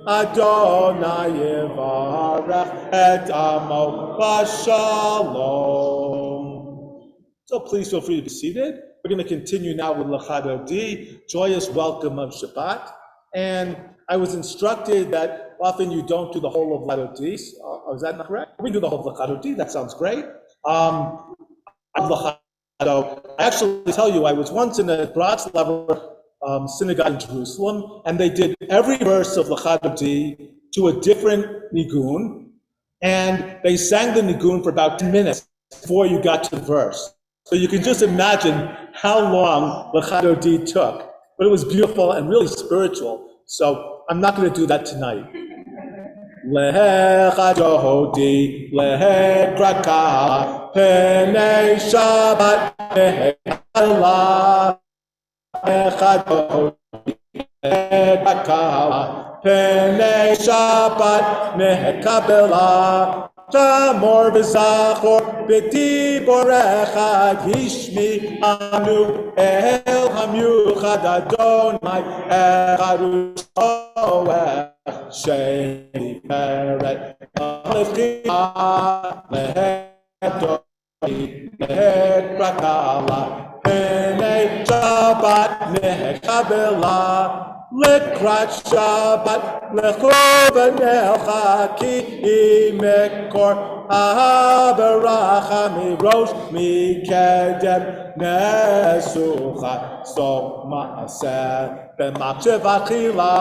Adonai yivarech et amo b'shalom. So please feel free to be seated. We're going to continue now with L'chadodi, joyous welcome of Shabbat. And I was instructed that often you don't do the whole of L'chadodi. Is that not correct? We do the whole of L'chadodi. That sounds great. I actually tell you, I was once in a Bratslaver synagogue in Jerusalem, and they did every verse of L'chadodi to a different nigun, and they sang the nigun for about 10 minutes before you got to the verse. So you can just imagine how long L'chadodi took. But it was beautiful and really spiritual. So I'm not going to do that tonight. L'chadodi, l'chadka, Pnei Shabbat, l'chadla, l'chadodi, l'chadka, Pnei Shabbat, l'chadla. Tamor v'zachor b'dibor echad hishmi anu el hamyuchad Adonai echad u'shoeh sheni peret l'chia l'hedoni l'hedrakala Pnei Shabbat l'chadla Lekrat Shabbat lechovanecha ki imekor abaracha mirosh mikedem nesucha so maaseh b'machshav achila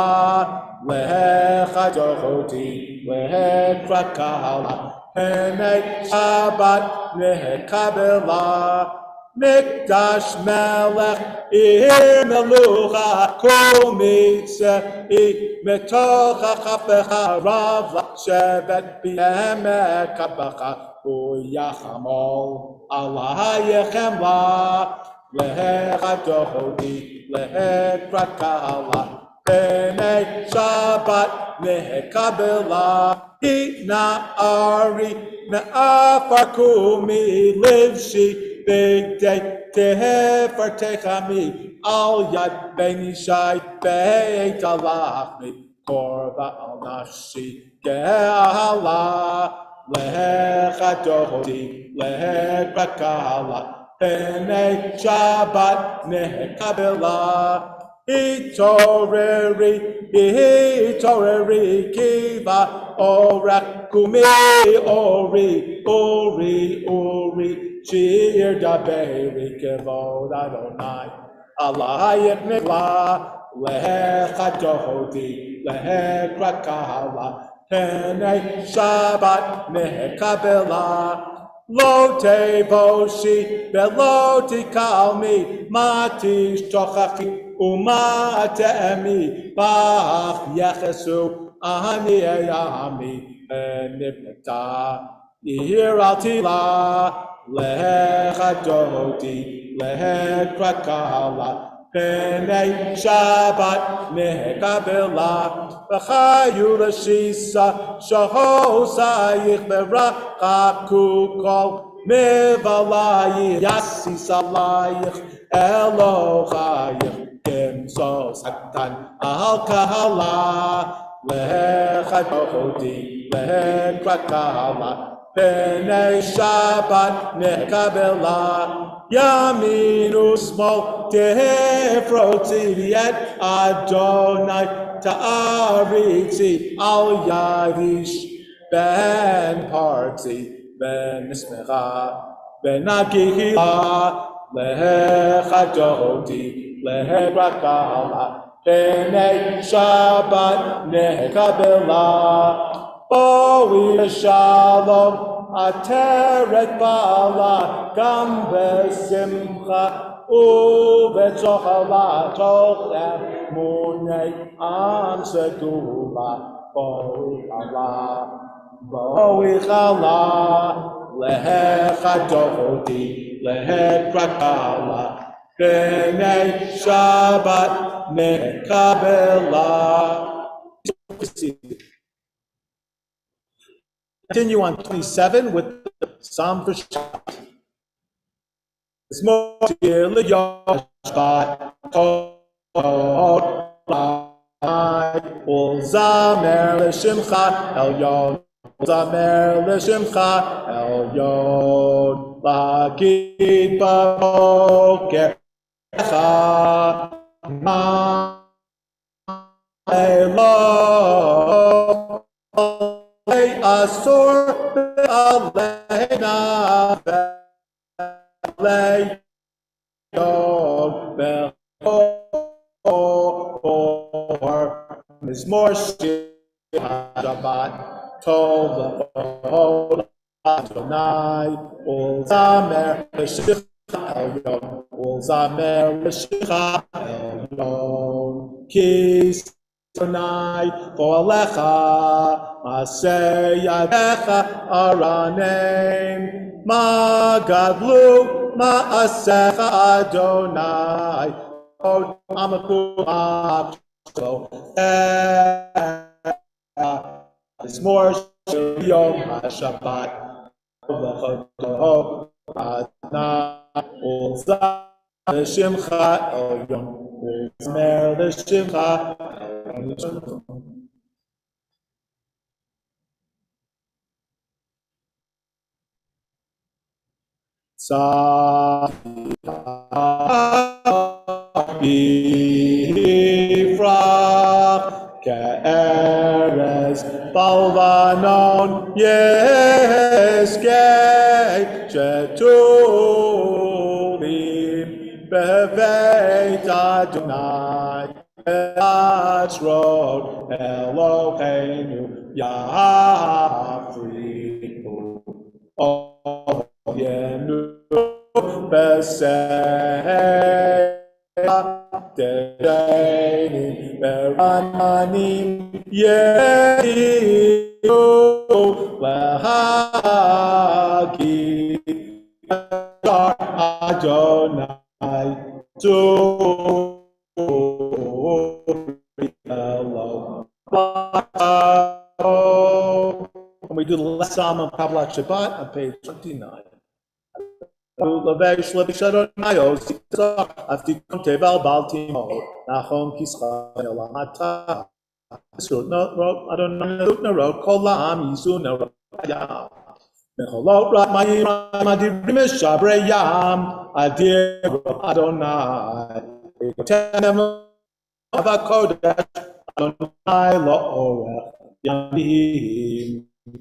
lechadodi lechrat kala Pnei Shabbat lechabela Mikdash Melech Melucha Kol Mitzvah Metocha Chafecha Rav Shevet B'Emek Kabacha Uyachamol Allah Yechemla Lechadodi Lechrat Kala Pnei Shabbat Lechabela Itna Ari Me'afar Kumi Livshi Big day, tehefer techami, al yad benishai beit alachmi, korba al nashi gehala, lechadodi, lechrakala, Pnei Shabbat nehekabela, Itoreri, kiva, orak, kumi, ori, Shir daberi kevod Adonai Alayek nigla lechadodi lechrakala Pnei Shabbat nehekabela Lo tevoshi velo tikalmi matish tochachi umatemi bach yechesu ani eyami nibnata yir al tila Lechadodi, lechrakala, Pnei Shabbat nehekabela, v'chayu l'shisa, shahosayich v'rachaku kol, mivalayich, yasis alayich, Elohayich, kimsos haktan al kahala, lechadodi, lechrakala, Pnei Shabbat nehekabela, Yaminu smol tehefroti et Adonai ta'aritzi al yadish ben parti ben ismecha ben agihila lechadodi lechrakala Pnei Shabbat nehekabela. Boi shalom ateret bala gam besimcha uvetzohala tochem munei am segula boi chala lechadodi lechrakala Pnei Shabbat nehekabela. Continue on 27 with the Psalm for Shabbat. It's more Shabbat. ולזמר לשמך עליון, ולזמר לשמך עליון, להגיד בבוקר לך מה אלוה אסור עלינה ועליון מזמור שיר שבת טוב לבוא אדוני ולזמר לשמך עליון ולזמר לשמך עליון כי אדוני פועלך מעשה ידיך ארנן מה גדלו מעשיך אדוני עוד עמקו מזמור של יום השבת ובחודו אדוני ולזמר לשמך עליון ולזמר לשמך יפרח כארז בלבנון יזכה שתולים בבית אדוני אצרות אלוהינו יפריחו אוינו בסלע דשנים ורעננים יהיו להגיד דבר אדוני when we do the last psalm of Kabbalat Shabbat on page 29. And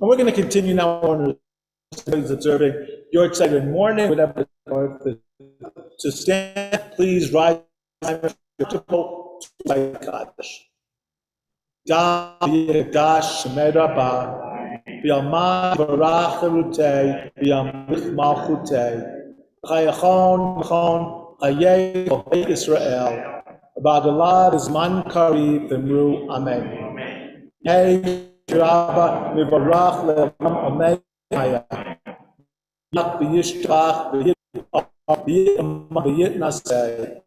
we're going to continue now on observing your excited morning, whatever to stand, please rise. Israel. Ba'adallah is man kari v'mru amen. Hey, Rabbi, mivarach le'am amen. Yak v'yishtach v'yit naseh.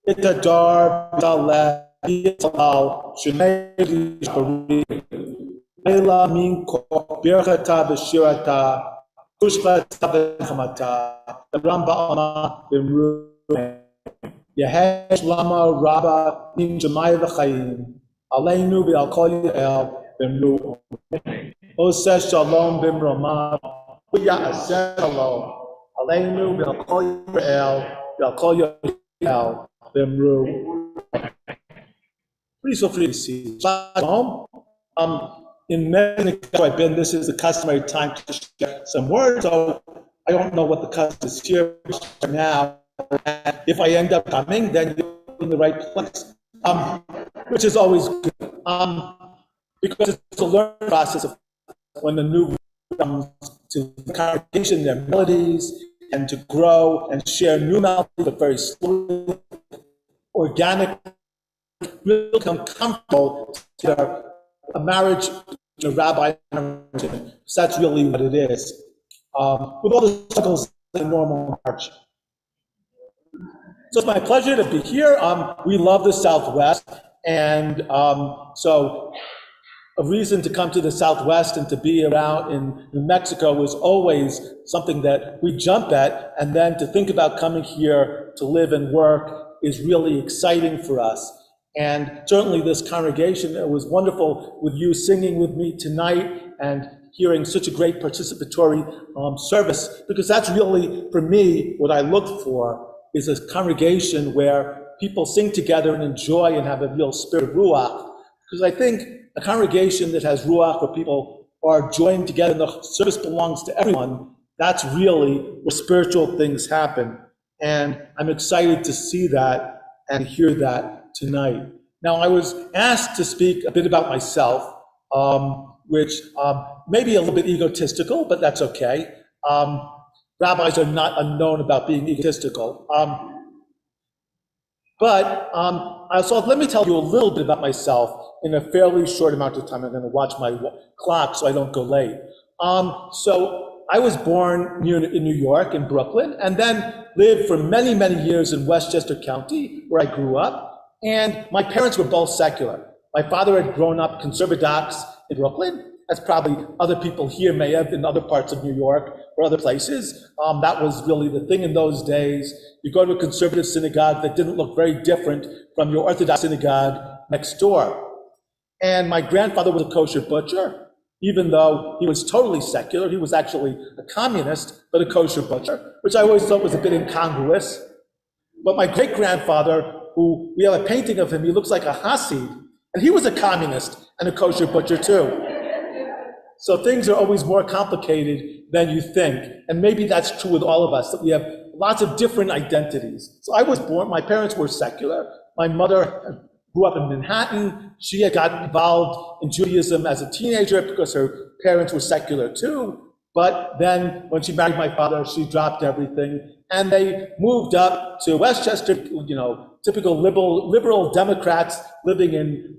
Itadar v'taleh v'yitzal shenei v'yishpari. Ela minko birchata v'shirata kushchata v'chamata Ramba ama v'mru Yehesh lama rabba nim jamai v'chayim Aleinu v'al kol Yisrael v'mru Oseh shalom v'mrama V'ya'aseh shalom Aleinu v'al kol Yisrael v'al kol Yisrael v'mru. Please feel free to see home. In many I've been, this is the customary time to share some words, so I don't know what the custom is here now. And if I end up coming, then you're in the right place, which is always good, because it's a learning process of when the new comes to the congregation, their melodies, and to grow and share new melodies, but very slowly, organic, really become comfortable to a marriage to a rabbi, so that's really what it is. With all the struggles in normal marriage. So it's my pleasure to be here. We love the Southwest, and so a reason to come to the Southwest and to be around in New Mexico was always something that we jump at, and then to think about coming here to live and work is really exciting for us. And certainly this congregation, it was wonderful with you singing with me tonight and hearing such a great participatory service, because that's really, for me, what I look for is a congregation where people sing together and enjoy and have a real spirit of Ruach. Because I think a congregation that has Ruach, where people are joined together and the service belongs to everyone, that's really where spiritual things happen. And I'm excited to see that and hear that tonight. Now, I was asked to speak a bit about myself, which may be a little bit egotistical, but that's okay. Rabbis are not unknown about being egotistical. So let me tell you a little bit about myself in a fairly short amount of time. I'm going to watch my clock so I don't go late. So I was born in New York, in Brooklyn, and then lived for many, many years in Westchester County, where I grew up. And my parents were both secular. My father had grown up conservadox in Brooklyn, as probably other people here may have in other parts of New York or other places. That was really the thing in those days. You go to a conservative synagogue that didn't look very different from your Orthodox synagogue next door. And my grandfather was a kosher butcher. Even though he was totally secular, he was actually a communist, but a kosher butcher, which I always thought was a bit incongruous. But my great-grandfather, who we have a painting of him, he looks like a Hasid, and he was a communist and a kosher butcher too. So things are always more complicated than you think. And maybe that's true with all of us, that we have lots of different identities. So I was born, my parents were secular. My mother grew up in Manhattan. She had gotten involved in Judaism as a teenager because her parents were secular too. But then when she married my father, she dropped everything. And they moved up to Westchester, typical liberal Democrats living in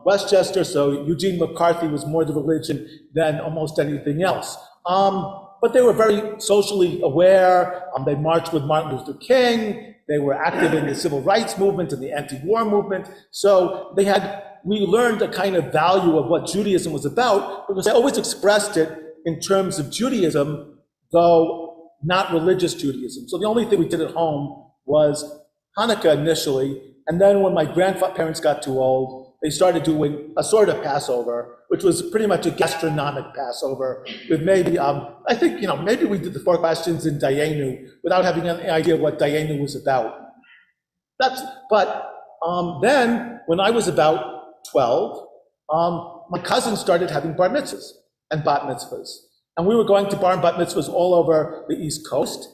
Westchester. So Eugene McCarthy was more the religion than almost anything else. But they were very socially aware. They marched with Martin Luther King. They were active in the civil rights movement and the anti-war movement. So we learned a kind of value of what Judaism was about, because they always expressed it in terms of Judaism, though not religious Judaism. So the only thing we did at home was Hanukkah initially, and then when my grandparents got too old, they started doing a sort of Passover, which was pretty much a gastronomic Passover with maybe, I think, maybe we did the 4 questions in Dayenu without having any idea what Dayenu was about. Then when I was about 12, my cousins started having bar mitzvahs and bat mitzvahs. And we were going to bar and bat mitzvahs all over the East Coast.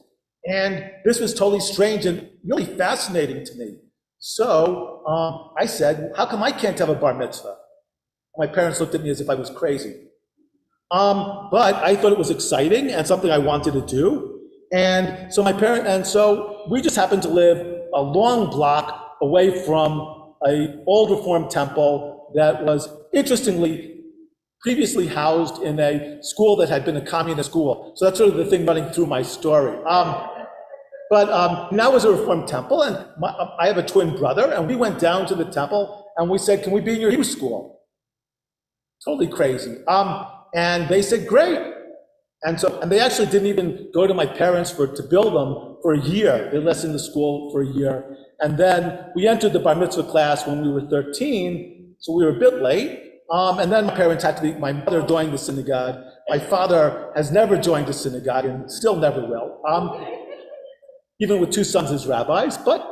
And this was totally strange and really fascinating to me. So I said, how come I can't have a bar mitzvah? My parents looked at me as if I was crazy. But I thought it was exciting and something I wanted to do. And so we just happened to live a long block away from an old Reform temple that was, interestingly, previously housed in a school that had been a communist school. So that's sort of the thing running through my story. But now it's a Reform temple, and I have a twin brother, and we went down to the temple, and we said, can we be in your youth school? Totally crazy. And they said, great. And they actually didn't even go to my parents to bill them for a year. They left in the school for a year. And then we entered the bar mitzvah class when we were 13, so we were a bit late. And then my parents had to leave. My mother joined the synagogue. My father has never joined a synagogue and still never will, even with 2 sons as rabbis. But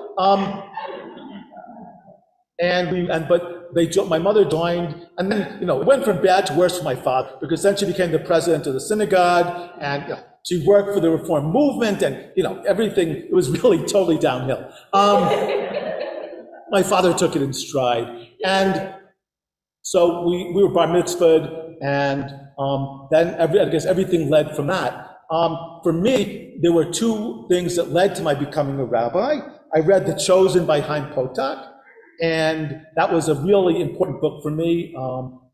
my mother joined, and then it went from bad to worse for my father, because then she became the president of the synagogue, and she worked for the Reform movement, and everything. It was really totally downhill. My father took it in stride, and so we were bar mitzvahed, and then I guess everything led from that. For me, there were 2 things that led to my becoming a rabbi. I read The Chosen by Chaim Potok, and that was a really important book for me.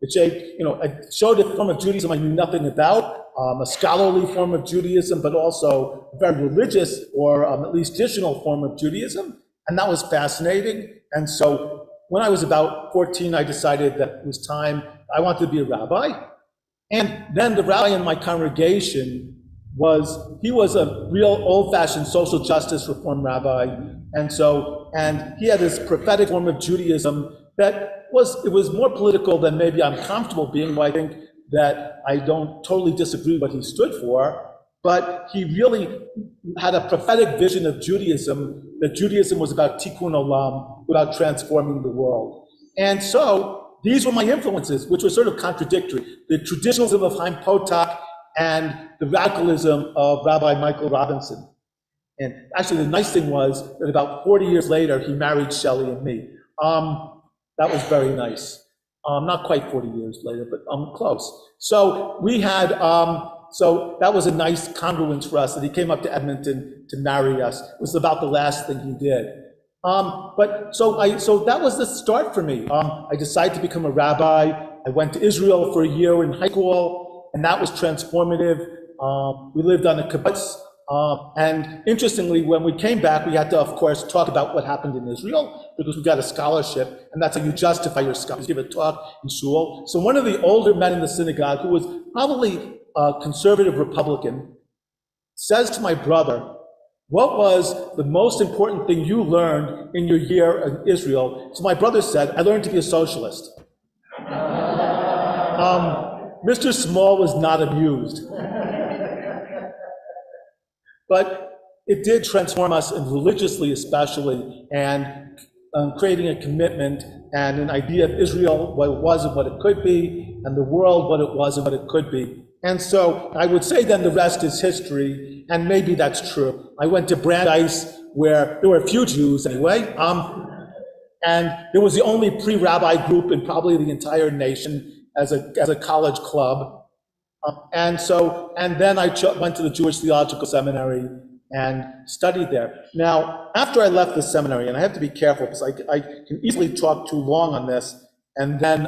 It showed a form of Judaism I knew nothing about, a scholarly form of Judaism, but also a very religious, or at least traditional form of Judaism, and that was fascinating. And so when I was about 14, I decided that it was time, I wanted to be a rabbi. And then the rabbi in my congregation he was a real old-fashioned social justice reform rabbi, and he had this prophetic form of Judaism that it was more political than maybe I'm comfortable being. I think that I don't totally disagree with what he stood for, but he really had a prophetic vision of Judaism, that Judaism was about tikkun olam, about transforming the world. And so these were my influences, which were sort of contradictory. The traditionalism of Chaim Potok and the radicalism of Rabbi Michael Robinson. And actually the nice thing was that about 40 years later, he married Shelley and me. That was very nice. Not quite 40 years later, but close. So we had, so that was a nice congruence for us that he came up to Edmonton to marry us. It was about the last thing he did. So that was the start for me. I decided to become a rabbi. I went to Israel for a year in high school, and that was transformative. We lived on a kibbutz. And interestingly, when we came back, we had to, of course, talk about what happened in Israel, because we got a scholarship, and that's how you justify your scholarship. You give a talk in shul. So one of the older men in the synagogue, who was probably a conservative Republican, says to my brother, "What was the most important thing you learned in your year in Israel?" So my brother said, "I learned to be a socialist." Mr. Small was not amused. But it did transform us, and religiously especially, and creating a commitment and an idea of Israel, what it was and what it could be, and the world, what it was and what it could be. And so I would say then the rest is history, and maybe that's true. I went to Brandeis, where there were a few Jews anyway, and there was the only pre-rabbi group in probably the entire nation as a college club. And then I went to the Jewish Theological Seminary and studied there. Now, after I left the seminary, and I have to be careful because I can easily talk too long on this, and then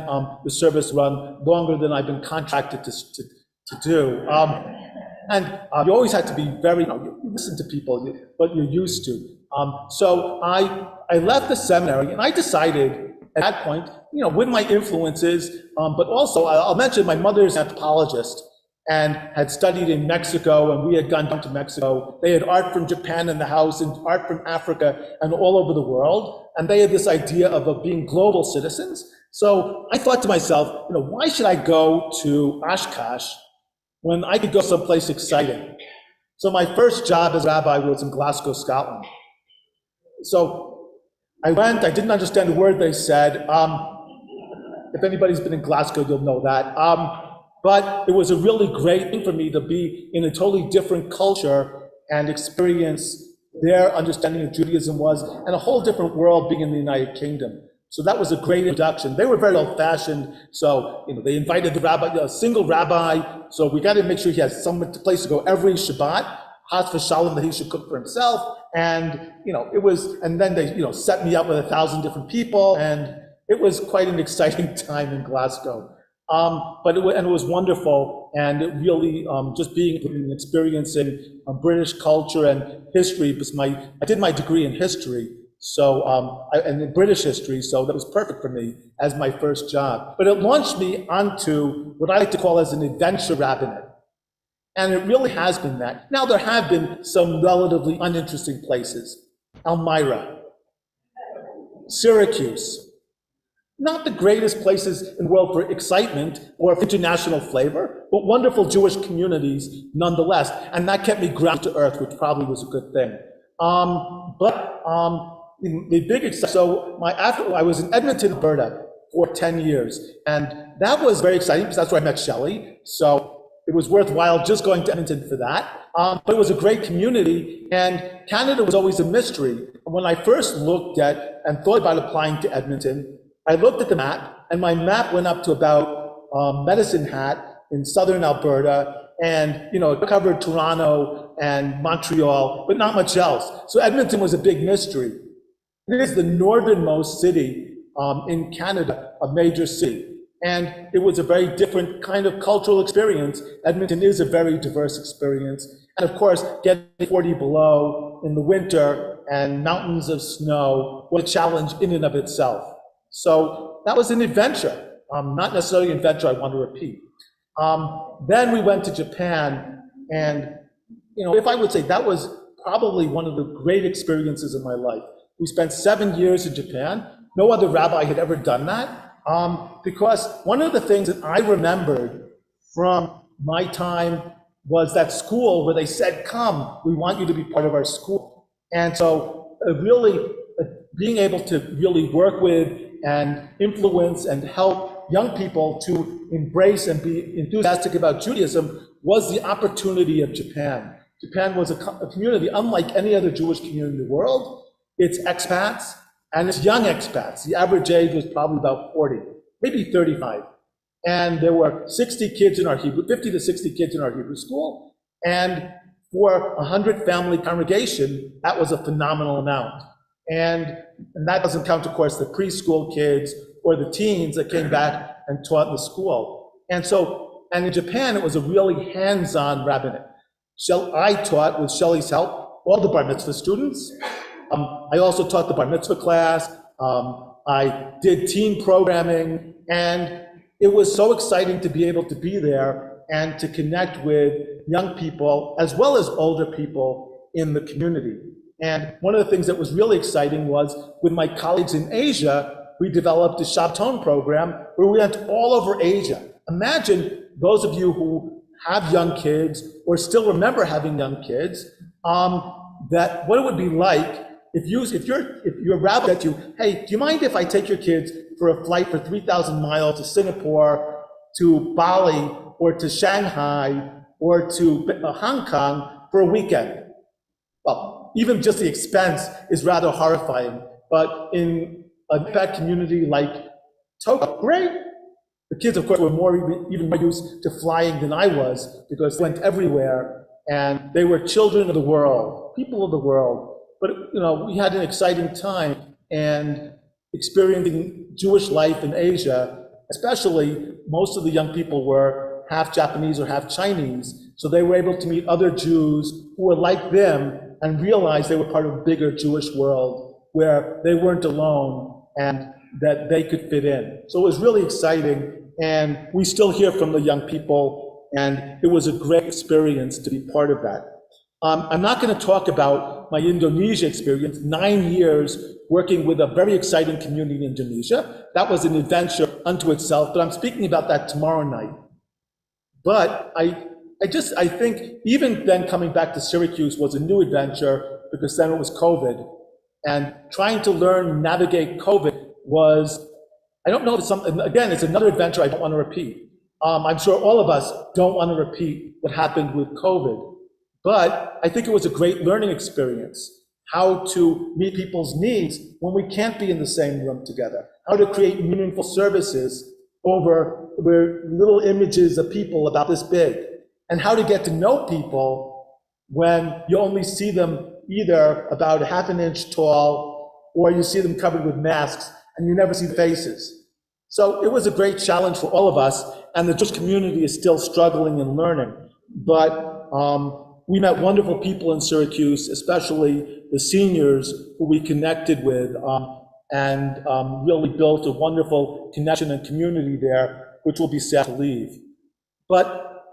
the service run longer than I've been contracted to do. You always have to be very, you listen to people, what you're used to. So I left the seminary, and I decided at that point, with my influences, but also I'll mention my mother's an anthropologist and had studied in Mexico, and we had gone down to Mexico. They had art from Japan in the house and art from Africa and all over the world. And they had this idea of being global citizens. So I thought to myself, why should I go to Oshkosh when I could go someplace exciting? So my first job as rabbi was in Glasgow, Scotland. So I went, I didn't understand a word they said. If anybody's been in Glasgow, you'll know that. But it was a really great thing for me to be in a totally different culture and experience their understanding of Judaism was, and a whole different world being in the United Kingdom. So that was a great introduction. They were very old-fashioned, so they invited the rabbi, a single rabbi, so we got to make sure he has some place to go every Shabbat, Chas v'shalom, that he should cook for himself, and it was, and then they set me up with 1,000 different people, and it was quite an exciting time in Glasgow. But it was wonderful, and it really just experiencing British culture and history, because I did my degree in history, so and in British history, so that was perfect for me as my first job. But it launched me onto what I like to call as an adventure rabbinate, and it really has been that. Now there have been some relatively uninteresting places: Elmira, Syracuse. Not the greatest places in the world for excitement or for international flavor, but wonderful Jewish communities nonetheless. And that kept me grounded to earth, which probably was a good thing. The big excitement, so I was in Edmonton, Alberta for 10 years. And that was very exciting because that's where I met Shelley. So it was worthwhile just going to Edmonton for that. But it was a great community, and Canada was always a mystery. When I first looked at and thought about applying to Edmonton, I looked at the map, and my map went up to about Medicine Hat in southern Alberta, and it covered Toronto and Montreal, but not much else. So Edmonton was a big mystery. It is the northernmost city in Canada, a major city, and it was a very different kind of cultural experience. Edmonton is a very diverse experience, and of course, getting 40 below in the winter and mountains of snow was a challenge in and of itself. So that was an adventure, not necessarily an adventure I want to repeat. Then we went to Japan, and if I would say that was probably one of the great experiences of my life. We spent 7 years in Japan. No other rabbi had ever done that. Because one of the things that I remembered from my time was that school where they said, come, we want you to be part of our school. And so really being able to really work with and influence and help young people to embrace and be enthusiastic about Judaism was the opportunity of Japan. Japan was a community unlike any other Jewish community in the world. It's expats and it's young expats. The average age was probably about 40, maybe 35. And there were 60 kids in our Hebrew, 50 to 60 kids in our Hebrew school. And for a 100 family congregation, that was a phenomenal amount. And that doesn't count, of course, the preschool kids or the teens that came back and taught in the school. And in Japan, it was a really hands-on rabbinate. I taught, with Shelley's help, all the bar mitzvah students. I also taught the bar mitzvah class. I did teen programming, and it was so exciting to be able to be there and to connect with young people as well as older people in the community. And one of the things that was really exciting was with my colleagues in Asia, we developed a Chaton Program where we went all over Asia. Imagine those of you who have young kids or still remember having young kids, that what it would be like if your rabbi said to you, hey, do you mind if I take your kids for a flight for 3,000 miles to Singapore, to Bali, or to Shanghai, or to Hong Kong for a weekend? Well, even just the expense is rather horrifying. But in a bad community like Tokyo, great. The kids, of course, were even more used to flying than I was because they went everywhere, and they were children of the world, people of the world. But we had an exciting time and experiencing Jewish life in Asia, especially most of the young people were half Japanese or half Chinese. So they were able to meet other Jews who were like them and realize they were part of a bigger Jewish world where they weren't alone and that they could fit in. So it was really exciting, and we still hear from the young people, and it was a great experience to be part of that. I'm not going to talk about my Indonesia experience, 9 years working with a very exciting community in Indonesia. That was an adventure unto itself, but I'm speaking about that tomorrow night. But I think even then coming back to Syracuse was a new adventure because then it was COVID. And trying to learn, navigate COVID was, I don't know if it's something, again, it's another adventure I don't want to repeat. I'm sure all of us don't want to repeat what happened with COVID. But I think it was a great learning experience, how to meet people's needs when we can't be in the same room together, how to create meaningful services over little images of people about this big, and how to get to know people when you only see them either about a half an inch tall or you see them covered with masks and you never see faces. So it was a great challenge for all of us, and the Jewish community is still struggling and learning. But we met wonderful people in Syracuse, especially the seniors who we connected with, and really built a wonderful connection and community there, which will be sad to leave. But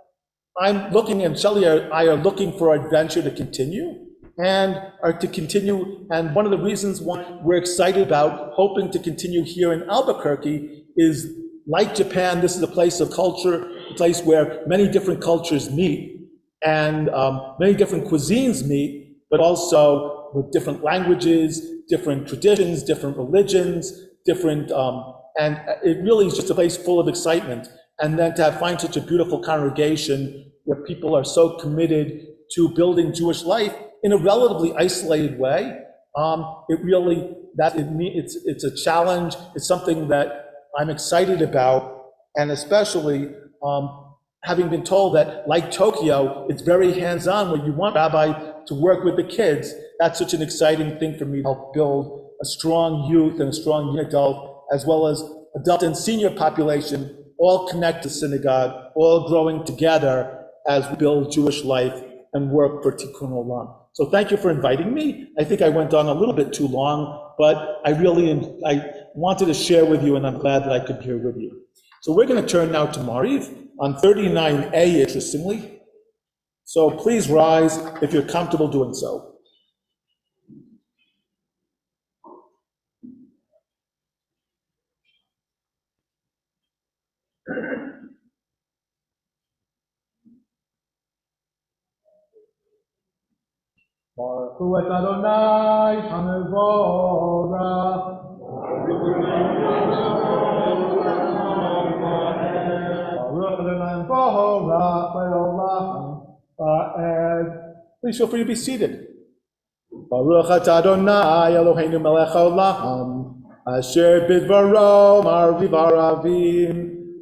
I'm looking, and Shelley and I are looking for our adventure to continue, and one of the reasons why we're excited about hoping to continue here in Albuquerque is, like Japan, this is a place of culture, a place where many different cultures meet, and many different cuisines meet, but also with different languages, different traditions, different religions, and it really is just a place full of excitement. And then to find such a beautiful congregation where people are so committed to building Jewish life in a relatively isolated way, it's a challenge. It's something that I'm excited about, and especially having been told that, like Tokyo, it's very hands-on where you want Rabbi to work with the kids. That's such an exciting thing for me to help build a strong youth and a strong young adult, as well as adult and senior population, all connect to synagogue, all growing together as we build Jewish life and work for Tikkun Olam. So thank you for inviting me. I think I went on a little bit too long, but I wanted to share with you, and I'm glad that I could be here with you. So we're going to turn now to Mariv on 39a, interestingly. So please rise if you're comfortable doing so. Baruch hu et Adonai HaMevorach. Baruch Adonai HaMevorach le'olam va'ed. Please feel free to be seated. Baruch atah Adonai Eloheinu melech haolam asher bidvaro marviv aravim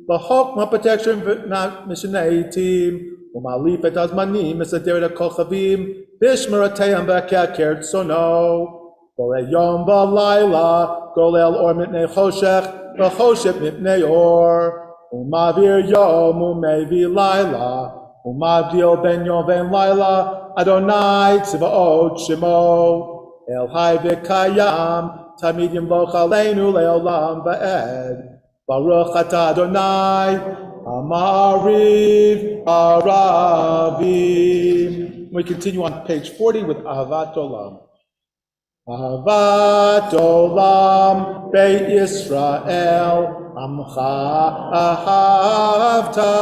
b'chokma protection mishneitim umalif et azmanim mesader et kol chavim bishmarateim v'keker tzono golel yom v'layla golel or mipnei choshech v'choshech mipnei or umavir yom umevi layla umavdil ben yom ben layla Adonai Tzvaot Shemo El Hai V'Kayam Tamid Yimloch Aleinu Le'olam Va'ed Baruch Atah Adonai Amariv Aravim. We continue on page 40 with Ahavat Olam. Ahavat Olam Beit Yisrael Amcha Ahavta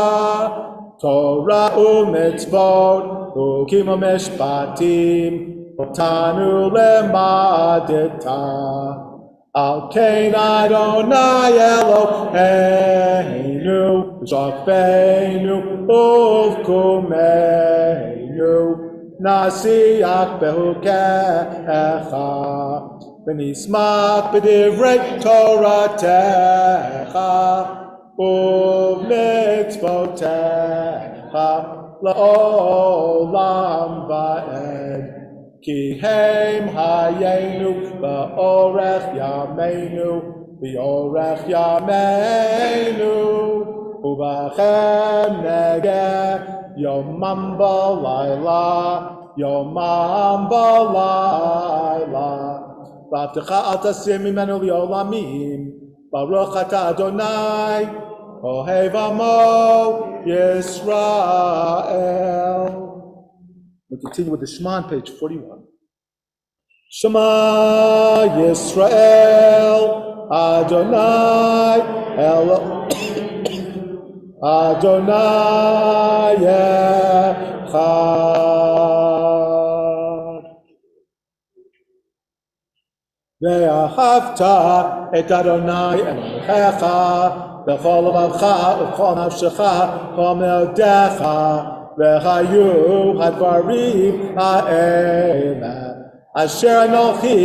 Torah u'mitzvot Ukim u'mishpatim Otanu lemadita Al kein Adonai Eloheinu Zofeinu uvkumeinu Nasiach behukecha V'nismach b'divrei Toratecha U'mitzvotecha La'olam va'ed Ki heim hayenu Ba'orech yameinu B'orech yameinu Ubachem negeh Yomam b'layla Yomam b'layla V'avtecha al tasir mimenu li'olamim Baruch atah Adonai Ohev amo Yisrael. We continue with the Shema on page 41. Shema Yisrael Adonai Adonai Echad. Ve'ahavta et Adonai Elohecha B'chol levavcha u'chol nafshecha kol me'odecha v'chayu hadvarim ha'ela asher anochi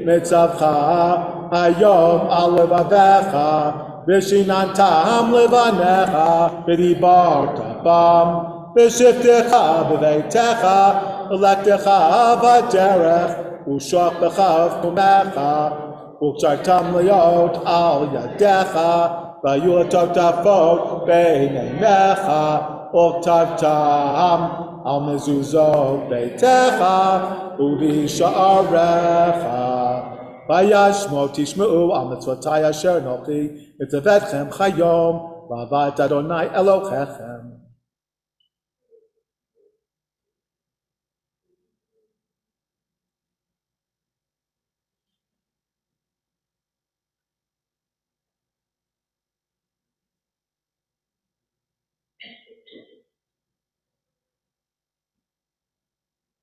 mitzavcha hayom al levavecha v'shinantam levanecha v'dibarta bam v'shiftecha b'veitecha v'lektecha v'derech u'shochtecha v'kumecha u'kshartam le'ot al yadecha Vayulatok tafot beineinecha Otavtam al mezuzot beitecha Uvisha'arecha Vayashmo tishma'u al mitzvotai asher nochi Mitzavetchem chayom V'avat Adonai Elohechem.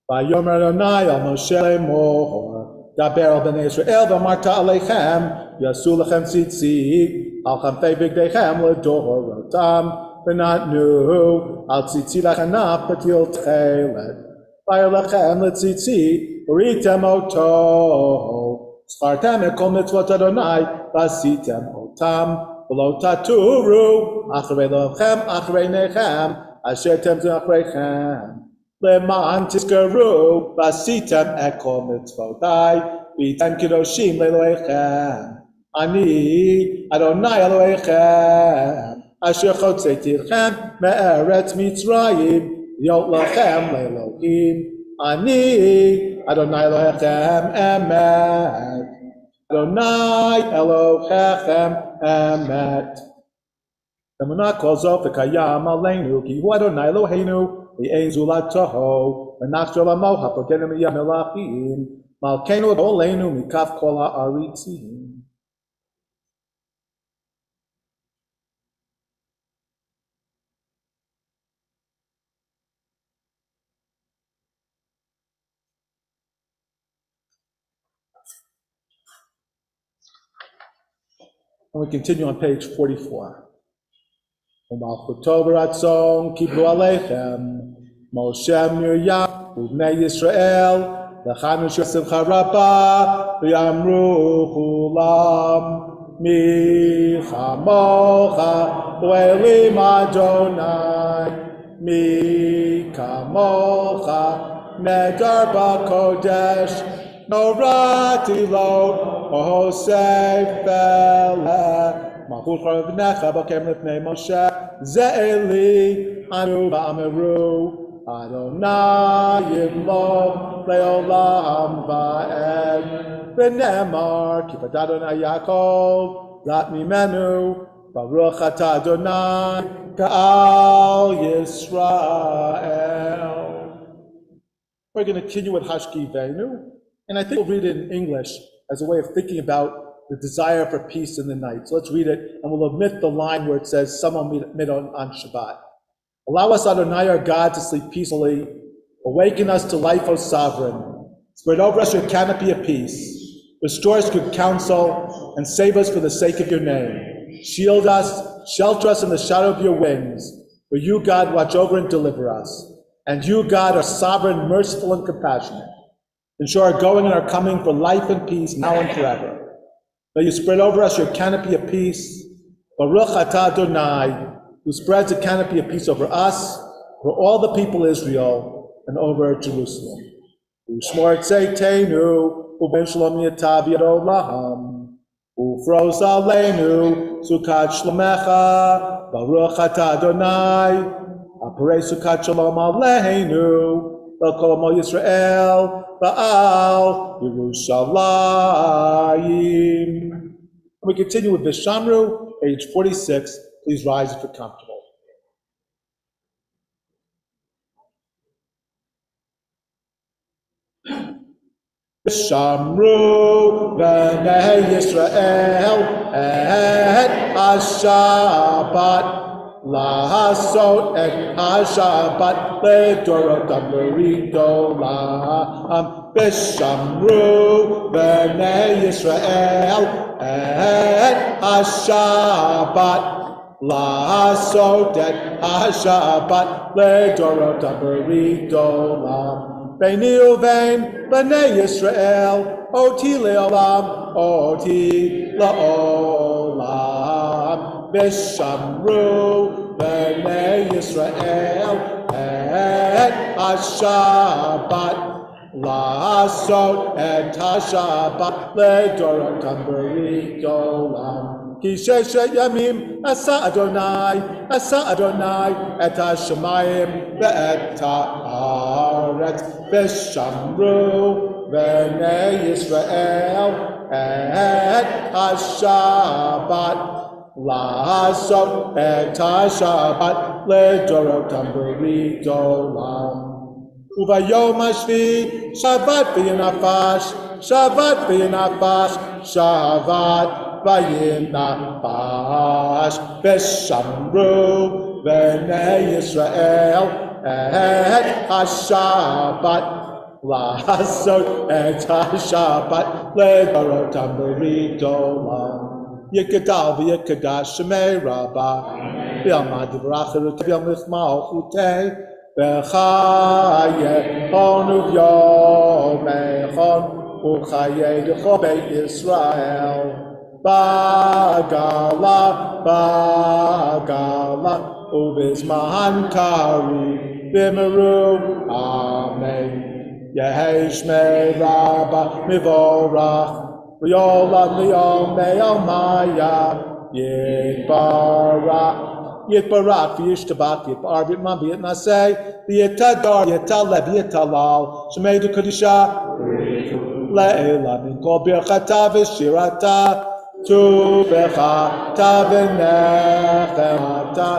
Vayomer Adonai al Moshe Lemor, Daber al Bnei Israel v'amarta aleichem, Yasu lechem tzitzit, al chamfei bigdeichem ledorotam, v'natnu al tzitzit lachanaf patil tchelet, Vayer lechem letzitzit, uritem oto, Spartem ekol mitzvot Adonai, vasitem otam, v'lo taturu, acharei lechem, acharei nechem, asher temtu achareichem. Leman tizkaru vasitem ekol mitzvotai v'tem kidoshim le'Elohechem. Ani Adonai Elohechem asher chotzetirchem me'eretz Mitzrayim yot lachem le'Elohim. Ani Adonai Elohechem emet. Adonai Elohechem emet. Emunah kol zot v'kayam aleinu ki hu Adonai Eloheinu V'ein zulatoho, v'nachshor lamoha, pogenu miyam melachim, malkeinu olenu mikaf kol ha'aritzim. And we continue on page 44. Umalchuto b'ratzon kiblu aleichem, Moshe Miriam u'bnei Yisrael, l'chanu simcha rabba, v'yamru chulam, mi chamocha, u'elim Adonai, mi kamocha, nedar b'kodesh, norati lo, Hosef Beleh, Malchut Chorevnecha Bakem Lifnei Moshe, Ze'eli Anu Ba'ameru, Adonai Yimlo Leolam Va'ed, V'nemar Kifat Adonai Yaakov, Zat Mimenu, Baruch Ata Adonai, Ka'al Yisrael. We're going to continue with Hashki Venu, and I think we'll read it in English as a way of thinking about the desire for peace in the night. So let's read it, and we'll omit the line where it says, someone meet on Shabbat. Allow us, Adonai, our God, to sleep peacefully. Awaken us to life, O Sovereign. Spread over us your canopy of peace. Restore us good counsel, and save us for the sake of your name. Shield us, shelter us in the shadow of your wings. For you, God, watch over and deliver us. And you, God, are sovereign, merciful, and compassionate. Ensure our going and our coming for life and peace now and forever. May you spread over us your canopy of peace. Baruch Atah Adonai, who spreads a canopy of peace over us, for all the people of Israel, and over Jerusalem. U'shmor tzeitenu, u'ben shalom yatav yad olam, u'froz aleinu, sukat shlomecha, Baruch Atah Adonai, aparei sukat shalom aleinu, L'kol Mo Yisrael, Ba'al Yerushalayim. We continue with Vishamru, page 46. Please rise if you're comfortable. Vishamru Bnei Yisrael et HaShabbat Lahasot et HaShabbat leDorotam b'ridolam Vishamru Bnei Yisrael et HaShabbat Lahasot et HaShabbat leDorotam b'ridolam Beini uvein Bnei Yisrael Oti leolam Oti laolam Vishamru Bnei Yisrael et HaShabbat Lahasot et HaShabbat leDorotam b'ridolam Ki sheshet yamim asa Adonai et HaShamayim ve'et ha'aretz Vishamru Bnei Yisrael et HaShabbat Lahasot et HaShabbat leDorotam b'ridolam Uvayom hashvi Shabbat v'yinafash Shabbat v'yinafash Shabbat v'yinafash Vishamru Bnei Yisrael et HaShabbat Lahasot et HaShabbat leDorotam b'ridolam Yikadal v'yikadash Shemei Rabbah V'yamad v'rachel v'yamich malchutei v'chaye honu v'yomechon u'chaye d'chol Beit Yisrael Bagala u'bizman kari v'meru Amen Yehei Shmei Rabbah mivorach V'yolam liyomei almaya Yitbarak v'yishtabak Yitbar v'yitman v'yitnasei V'yitadar v'yitaleh v'yitalal Shemei d'kodisha Le'ela min kol birchata v'shirata Tu b'chata v'nechemata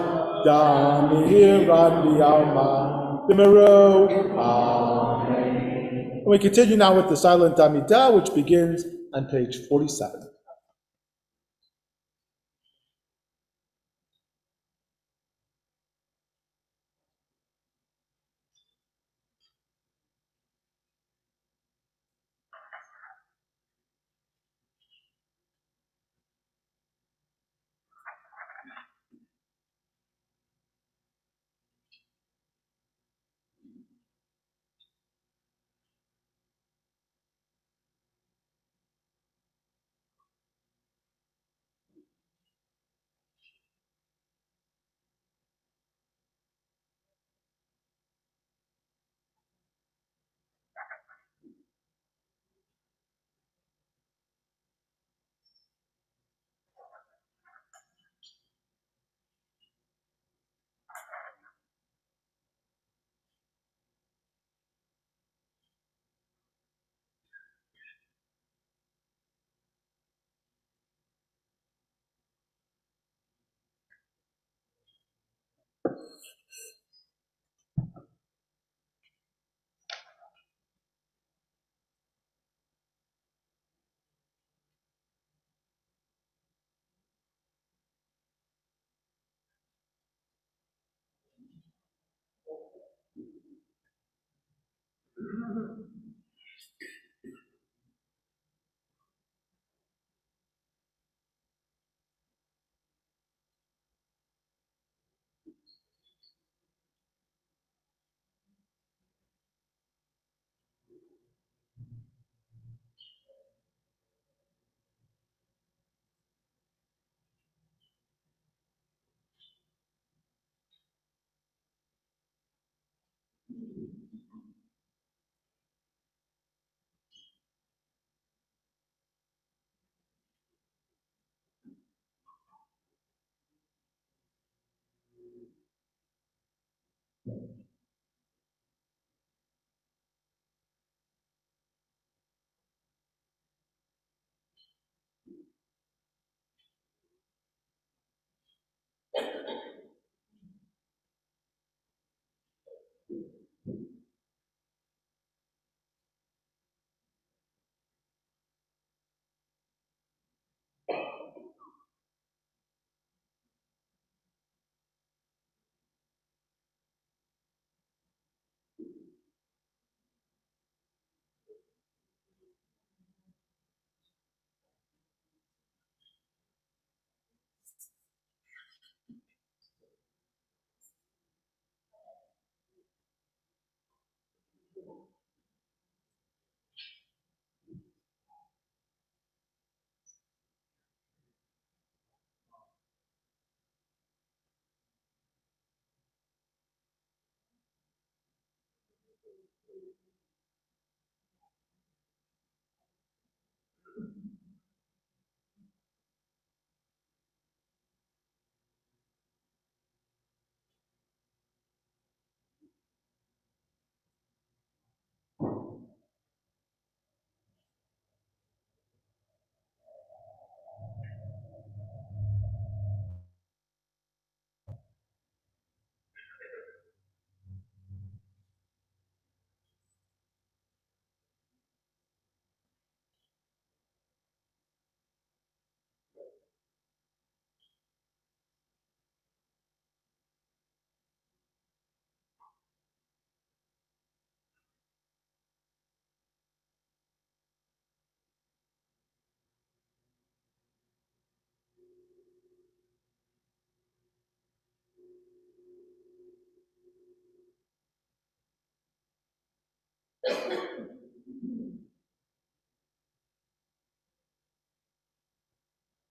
Dam v'yiran v'yalma B'meru. Amen. And we continue now with the silent Amidah, which begins on page 47.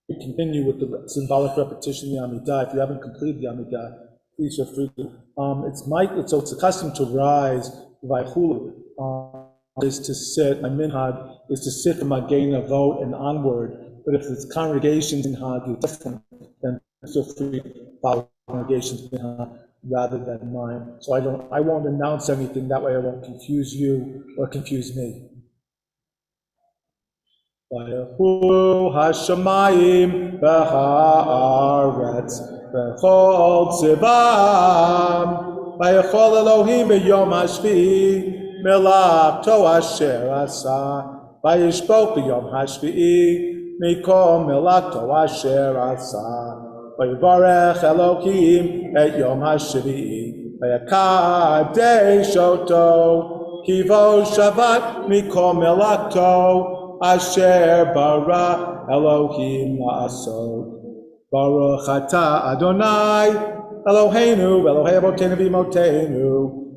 We continue with the symbolic repetition of the Amidah. If you haven't completed the Amidah, please feel free to. It's a custom to rise by hulu, is to sit. My minhag is to sit from Magain Avot and onward. But if it's congregation's minhag is different, then feel free to follow congregation's minhag rather than mine. So I won't announce anything. That way I won't confuse you or confuse me. Vayachulu hashamayim v'ha'aretz v'chol tzibam Vayachol Elohim b'yom hashvi'i melachto asher asa. Vayishbok b'yom hashvi'i mikol melachto asher asa. Vayivarech Elohim et yom hashvi'i vayakadesh oto kivo Shabbat mikol melachto asher bara Elohim la'asot. Baruch atah Adonai Eloheinu Elohei Avotenu v'Imotenu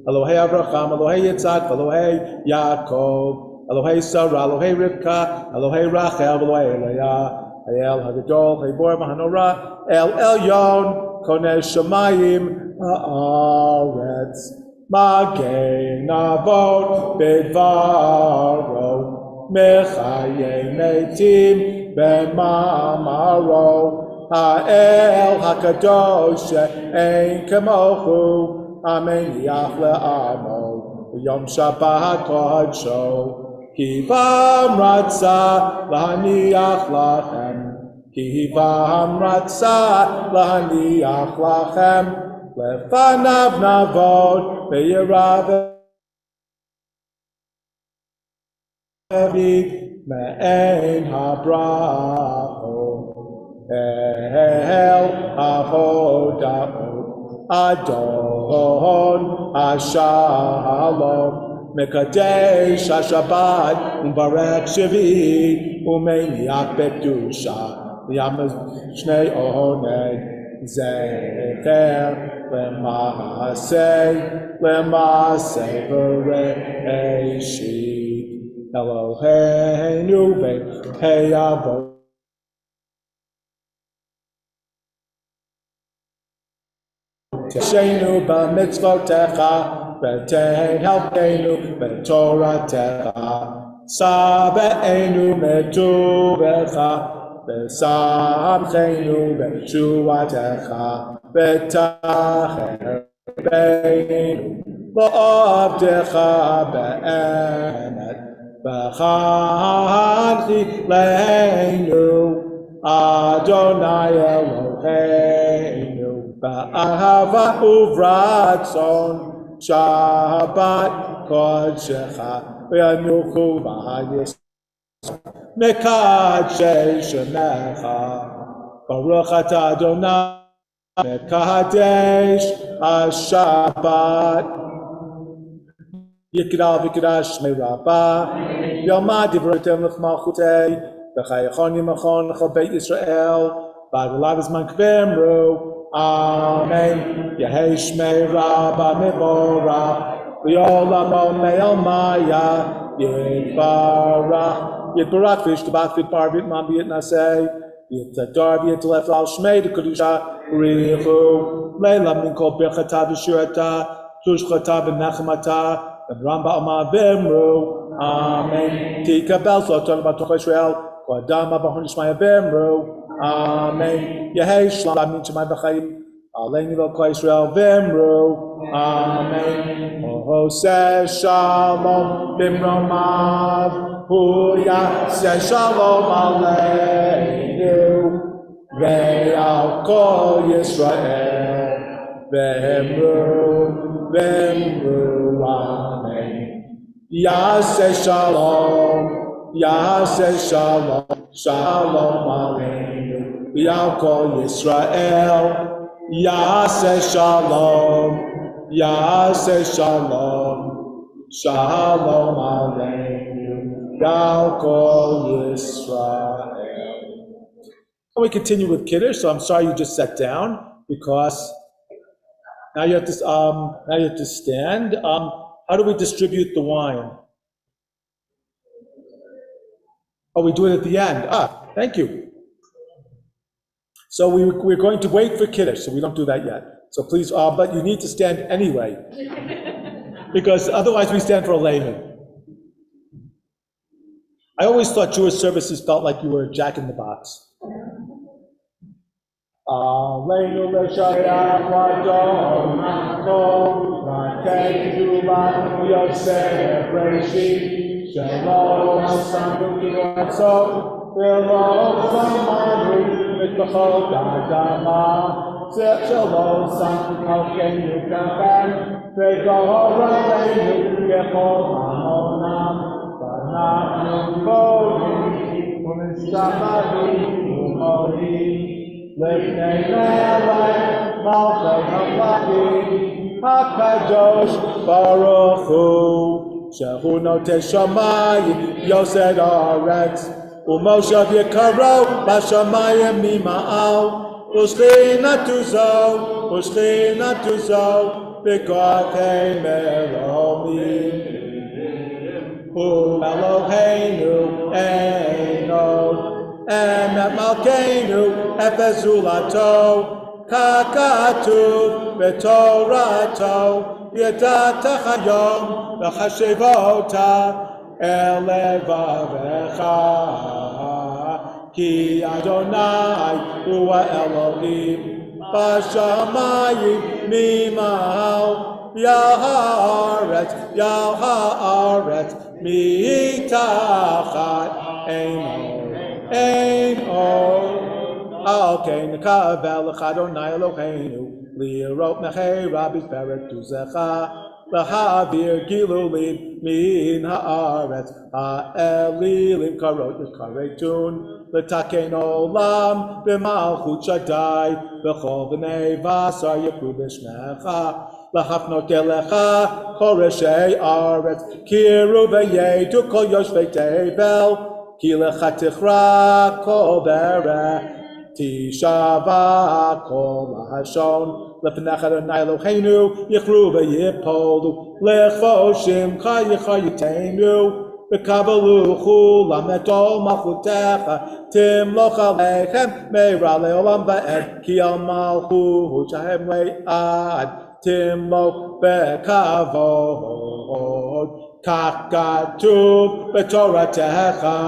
Elohei Avraham Elohei Yitzhak Elohei Yaakov Elohei Sarah Elohei Rivka Elohei Rachel Elohei Leah El Hagadol Hebor Mahanora El Elyon Konei Shamayim Haaretz Magei Navot Bidvaro Mechayei Meitim B'Mamaro Ha'el HaKadosh Ein Kamohu Ameniach Le'amo Yom Shabbat Kodsho Kivam Ratza Lahaniach Lachem Kivam Ratza Lahaniach Lachem Lefanav Navod Be'yerav Me'ein HaBracho El Avoda'ot Adon Ashalom Mekadesh HaShabbat Umbarek Shvi Umeniach Bedusha Yamaz Shnei Oneg Zecher Lemase Bereishit Eloheinu Ve'Heyavot Sheinu b'mitzvotecha, v'tein helpenu b'toratecha, sabe'enu metuvecha, v'samcheinu b'shuatecha, v'tacher beinu, v'avdecha be'emet, v'chanchi leinu, Adonai Eloheinu. Ba'ahava uvratzon Shabbat Kodshecha V'yanuchu v'hayis Mekadshei Shemecha Baruch atah Adonai Mekadesh HaShabbat Yikral v'kadash Rabbi Yoma divrotem l'chmalchutei V'chayachon yimachon l'chol Beit Yisrael V'agolav zman k'vemru Amen. Yehei Shmei Rabba Mevorach V'yolamo Me'el Maya Yitbarach Yitbarach V'yishtabach V'yitbar V'yitman V'yitnaseh Yitadar V'yitalef Al Shmei D'Kodisha Richu Leila Min Kol Birchata V'shurata Tushchata V'nechemata V'ramba Oma V'emru Amen. Tikabel Zoton B'toch Yisrael Kodam Abahon Yishmaya V'emru Amen. Yehei Shalom Min Shemai B'Chaim Aleinu V'Kol Yisrael V'emru Amen. Ohoseh Shalom B'mromav Hu Yaseh Shalom Aleinu Ve'al Kol Yisrael V'emru Amen. Yaseh Shalom Shalom Aleinu V'al Kol Yisrael Yaseh Shalom Aleinu V'al Kol Yisrael. And we continue with Kiddush, so I'm sorry you just sat down because now you have to stand. How do we distribute the wine? Oh, we do it at the end. Thank you. So we're going to wait for Kiddush, so we don't do that yet. So please, but you need to stand anyway, because otherwise we stand for a layman. I always thought Jewish services felt like you were a Jack in the Box. Aleinu l'shayach l'adon ha'kol, v'ateinu b'nu Yosef Reshit, shalom asamnu k'ratzot, v'lo samanu mitbachot ha'adama, Shalom, San Alkeinu Kaban, Vegohoreinu, Yechol Hamonam, Vanachnu Kodim, Unishtamadim, Umodi, Lefnei Melech, Malchei HaMlachim, HaKadosh Baruch Hu, Shehu Notei Shamayim, Yosed Haaretz, Umoshav Yekaro, Bashamayim Mima'al, Ushchinatu Zo, B'Kotei Meromim, Hu Eloheinu Eino, Emet Malkeinu Efezulato, Kakatuv B'Torato, Yedata Chayom V'Chashevota Elevavecha, Ki Adonai Huwa Elohim Bashamayim Mima'al Yahaaretz Mitachat Eino Okay, Nekavel Chadonai Eloheinu Lirot Mechei Rabbi Perek Tuzecha Lahavir Gilulim Min Haaretz Ha'elilim Karot Yekaretun L'taken Olam B'malchut Shaddai V'chol B'nei Vasar Yekru B'shmecha L'hafnot Elecha Koreshei Aretz Kiru V'yedu Kol Yoshvei Tevel Ki Lecha Tichra Kol Bereh Tishava Kol Hashon L'pnei Adonai Eloheinu Yichru V'yipolu L'choshim Chayitenu V'kabalu chulam et ol malchutecha timloch aleichem meira leolam va'ed ki al malchut shahem le'ad timloch be'kavod kach katuv b'toratecha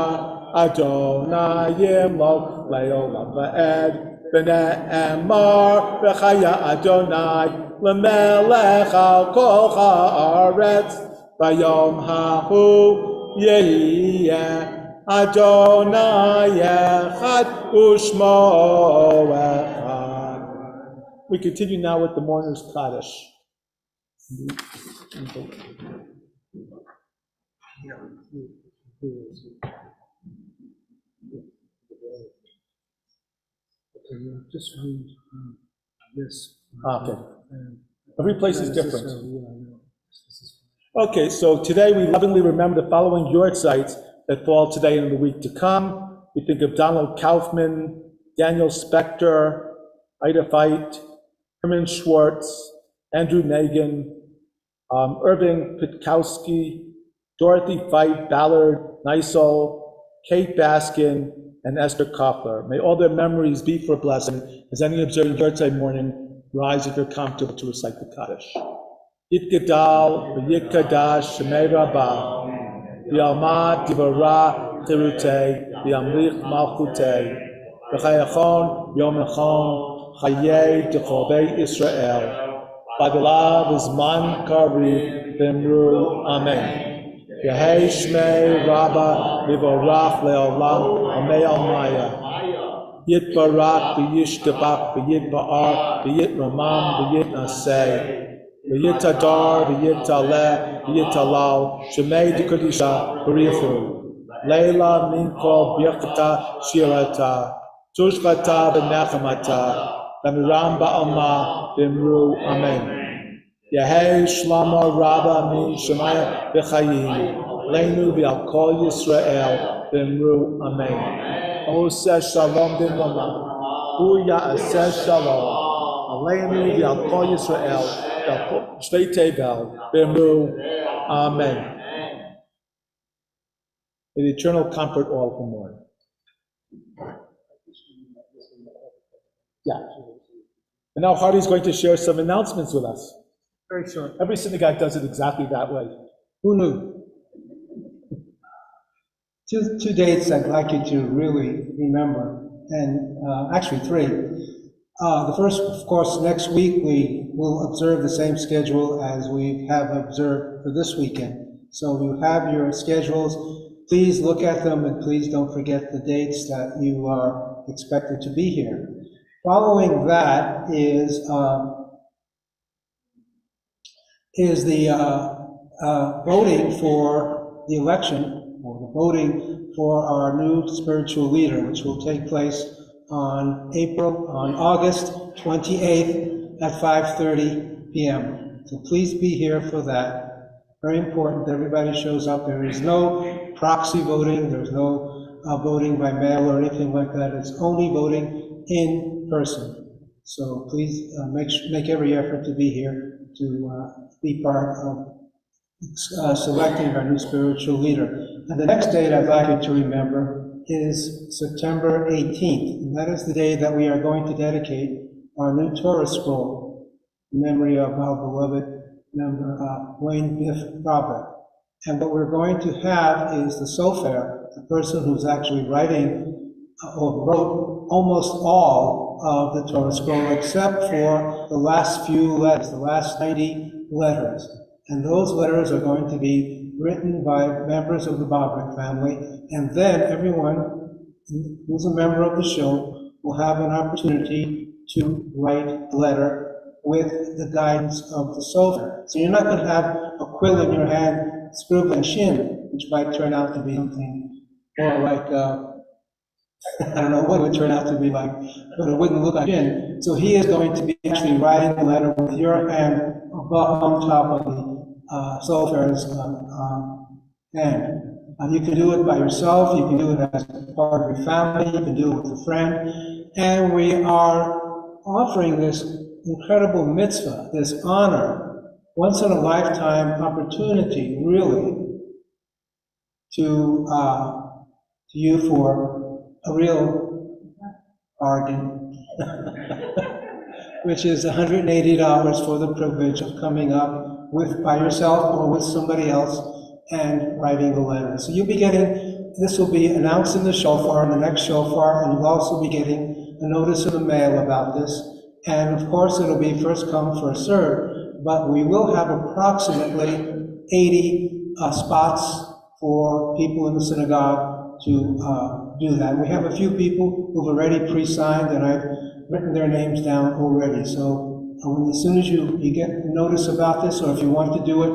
Adonai yimloch leolam va'ed B'ne'emar v'chaya Adonai l'melech al kol ha'aretz Vayom hahu yehiyeh Adonai echad u'shmo echad. We continue now with the mourner's Kaddish. Just read this. Okay. Every place is different. Okay, so today we lovingly remember the following yortzites that fall today and in the week to come. We think of Donald Kaufman, Daniel Spector, Ida Veit, Herman Schwartz, Andrew Nagin, Irving Pitkowski, Dorothy Veit, Ballard, Nisol, Kate Baskin, and Esther Koffler. May all their memories be for a blessing as any observing yortzeit morning rise if you're comfortable to recite the Kaddish. Yitgadal, v'yitkadash, Shemei Rabbah, v'yalmad divarah terutei, v'yamlich malchutei, v'chayachon yom echon, chayei dechovei Israel, v'agalav v'zman karib, v'imru amen. Yehei Shmei Rabbah, v'vorach le'olam, amei almaya. Yitbarak, v'yishtabach, v'yitba'ar, v'yitramam, v'yitnasei. V'yitadar, v'yitaleh, v'yitalal, Shemei D'Kodisha, B'richu, Leila Minkol B'yachata Shirata, Tushchata B'nechamata, B'miram Ba'alma, B'imru, Amen. Yehei Shlama Rabba Min Shemaya B'chayim, Leinu V'al Kol Yisrael, B'imru, Amen. Oseh Shalom B'mama, Hu Ya'aseh Shalom, Aleinu V'al Kol Yisrael, Amen. May the eternal comfort all who mourn. Yeah. And now Hardy's going to share some announcements with us. Very short. Every synagogue does it exactly that way. Who knew? Two dates I'd like you to really remember, and actually three. The first, of course, next week we will observe the same schedule as we have observed for this weekend. So you have your schedules. Please look at them and please don't forget the dates that you are expected to be here. Following that is the voting for the election, or the voting for our new spiritual leader, which will take place on August 28th at 5:30 p.m. So please be here for that. Very important that everybody shows up. There is no proxy voting. There's no voting by mail or anything like that. It's only voting in person. So please make every effort to be here to be part of selecting our new spiritual leader. And the next date I'd like you to remember is September 18th. And that is the day that we are going to dedicate our new Torah scroll in memory of our beloved member Wayne Biff Robert. And what we're going to have is the sofer, the person who's actually writing or wrote almost all of the Torah scroll except for the last few letters, the last 90 letters. And those letters are going to be written by members of the Babrik family, and then everyone who's a member of the show will have an opportunity to write a letter with the guidance of the sofer. So you're not going to have a quill in your hand, scribbling shin, which might turn out to be something more like, I don't know what it would turn out to be like, but it wouldn't look like shin. So he is going to be actually writing the letter with your hand above on top of the sofer's hand. You can do it by yourself, you can do it as part of your family, you can do it with a friend, and we are offering this incredible mitzvah, this honor, once in a lifetime opportunity, really, to you for a real bargain, which is $180 for the privilege of coming up by yourself or with somebody else and writing the letter. So you'll be getting, this will be announced in the shofar, in the next shofar, and you'll also be getting a notice in the mail about this. And of course, it'll be first come, first served, but we will have approximately 80 spots for people in the synagogue to do that. We have a few people who've already pre-signed, and I've written their names down already. So as soon as you get notice about this, or if you want to do it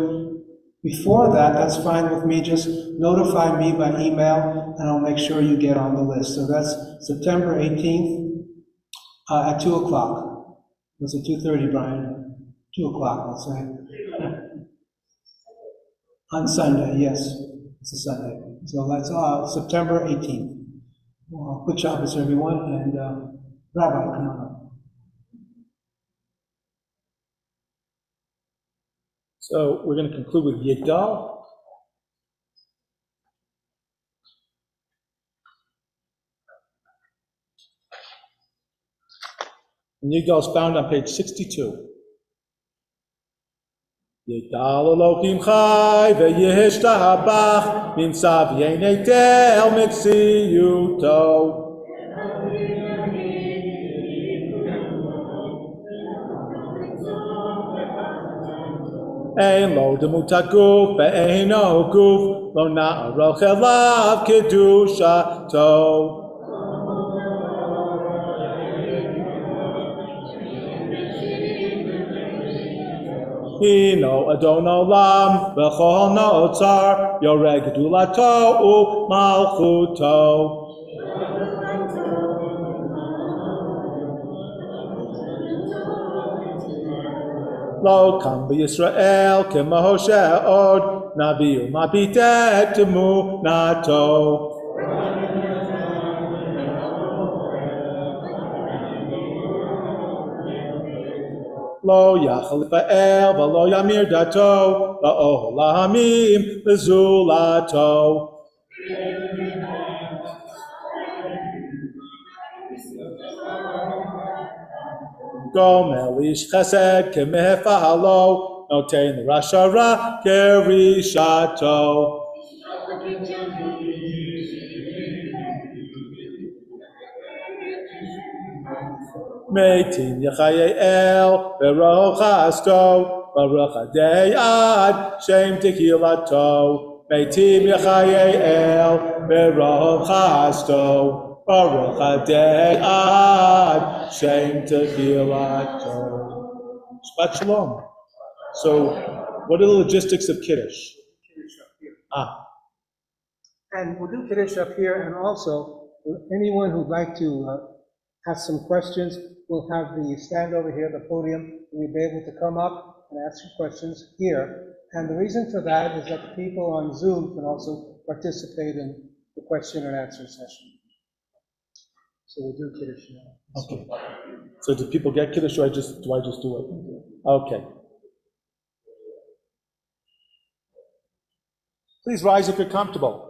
before that, that's fine with me. Just notify me by email, and I'll make sure you get on the list. So that's September 18th at 2 o'clock. Was it 2:30, Brian? 2 o'clock, let's say. On Sunday, yes. It's a Sunday. So that's September 18th. Well, good Shabbos, everyone, and Rabbi, come on up. So we're going to conclude with Yigdal. And Yigdal is found on page 62. Yigdal Elohim Chai ve'yishtabach nimtzav yenetel mitziyuto. Ein lo demut haguf ve'eino guf lo na'aroch elav kedushato. Hino Adon Olam v'chol notzar yoreh gedulato u'malchuto. Lo kam b'Yisrael k'Moshe od navi u'mabitet emunato. Lo yachal fa'el v'lo yamir dato va'olamim v'zulato. Gomel ish chesed k'mefa'alo noten rashara kerishato. Meitin Yechayel Berochasto Baruch Adei Ad Shem Tekilato Meitin Yechayel Berochasto. Baruch Adei Ad Shem Techilato. Shabbat Shalom. So, what are the logistics of Kiddush? And we'll do Kiddush up here, and also, anyone who'd like to ask some questions, we'll have the stand over here, the podium, and you'll be able to come up and ask your questions here. And the reason for that is that the people on Zoom can also participate in the question and answer session. So we'll do Kiddush now. Okay. So do people get Kiddush, or do I just do it? Okay. Please rise if you're comfortable.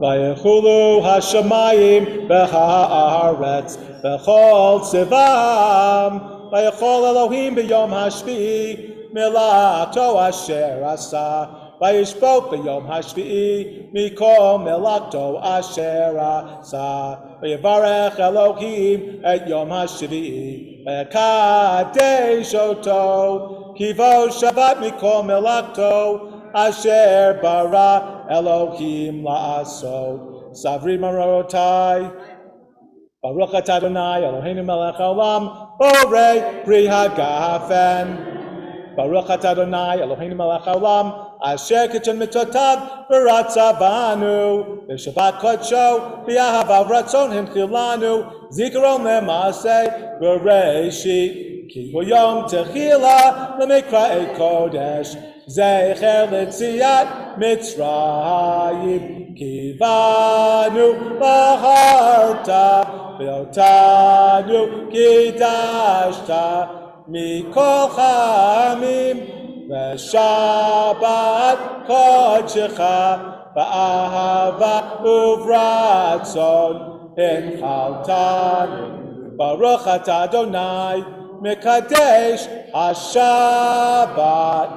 Vayechulu hashamayim b'haaretz b'chol tzivam vayechol Elohim b'yom hashvi'i milato asher asa vayishbok b'yom hashvi'i mikol milato asher asa vayevarech Elohim et yom hashvi'i vayakadesh oto kivo Shabbat mikol milato Asher bara Elohim la'asod Savri marotai Baruch atah Adonai Eloheinu melech haolam Borei pri hagafen Baruch atah Adonai Eloheinu melech haolam Asher kitchen mitotav v'ratzavanu V'shabbat kodsho v'yahavav ratzon hinchilanu Zikaron le'maseh v'reishit Ki bo yom techila l'mikra'ei kodesh Zecher l'tziat Mitzrayim Kivanu b'harta V'otanu kidashta Mikol chamim V'shabbat kodshecha V'ahava uvratzon Hinchaltanu Baruch atah Adonai Mekadesh HaShabbat.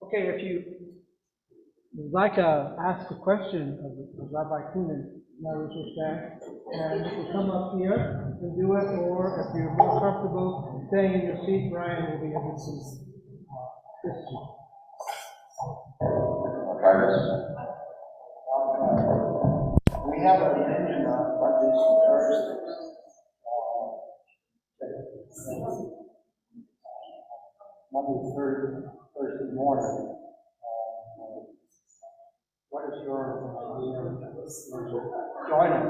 Okay, if you would like to ask a question of Rabbi Kunin, now we just back, and you can come up here and do it, or if you're more comfortable staying in your seat, Brian will be able to assist you. We have an opinion on Mondays and Thursdays. Monday, Thursday morning. What is your joining?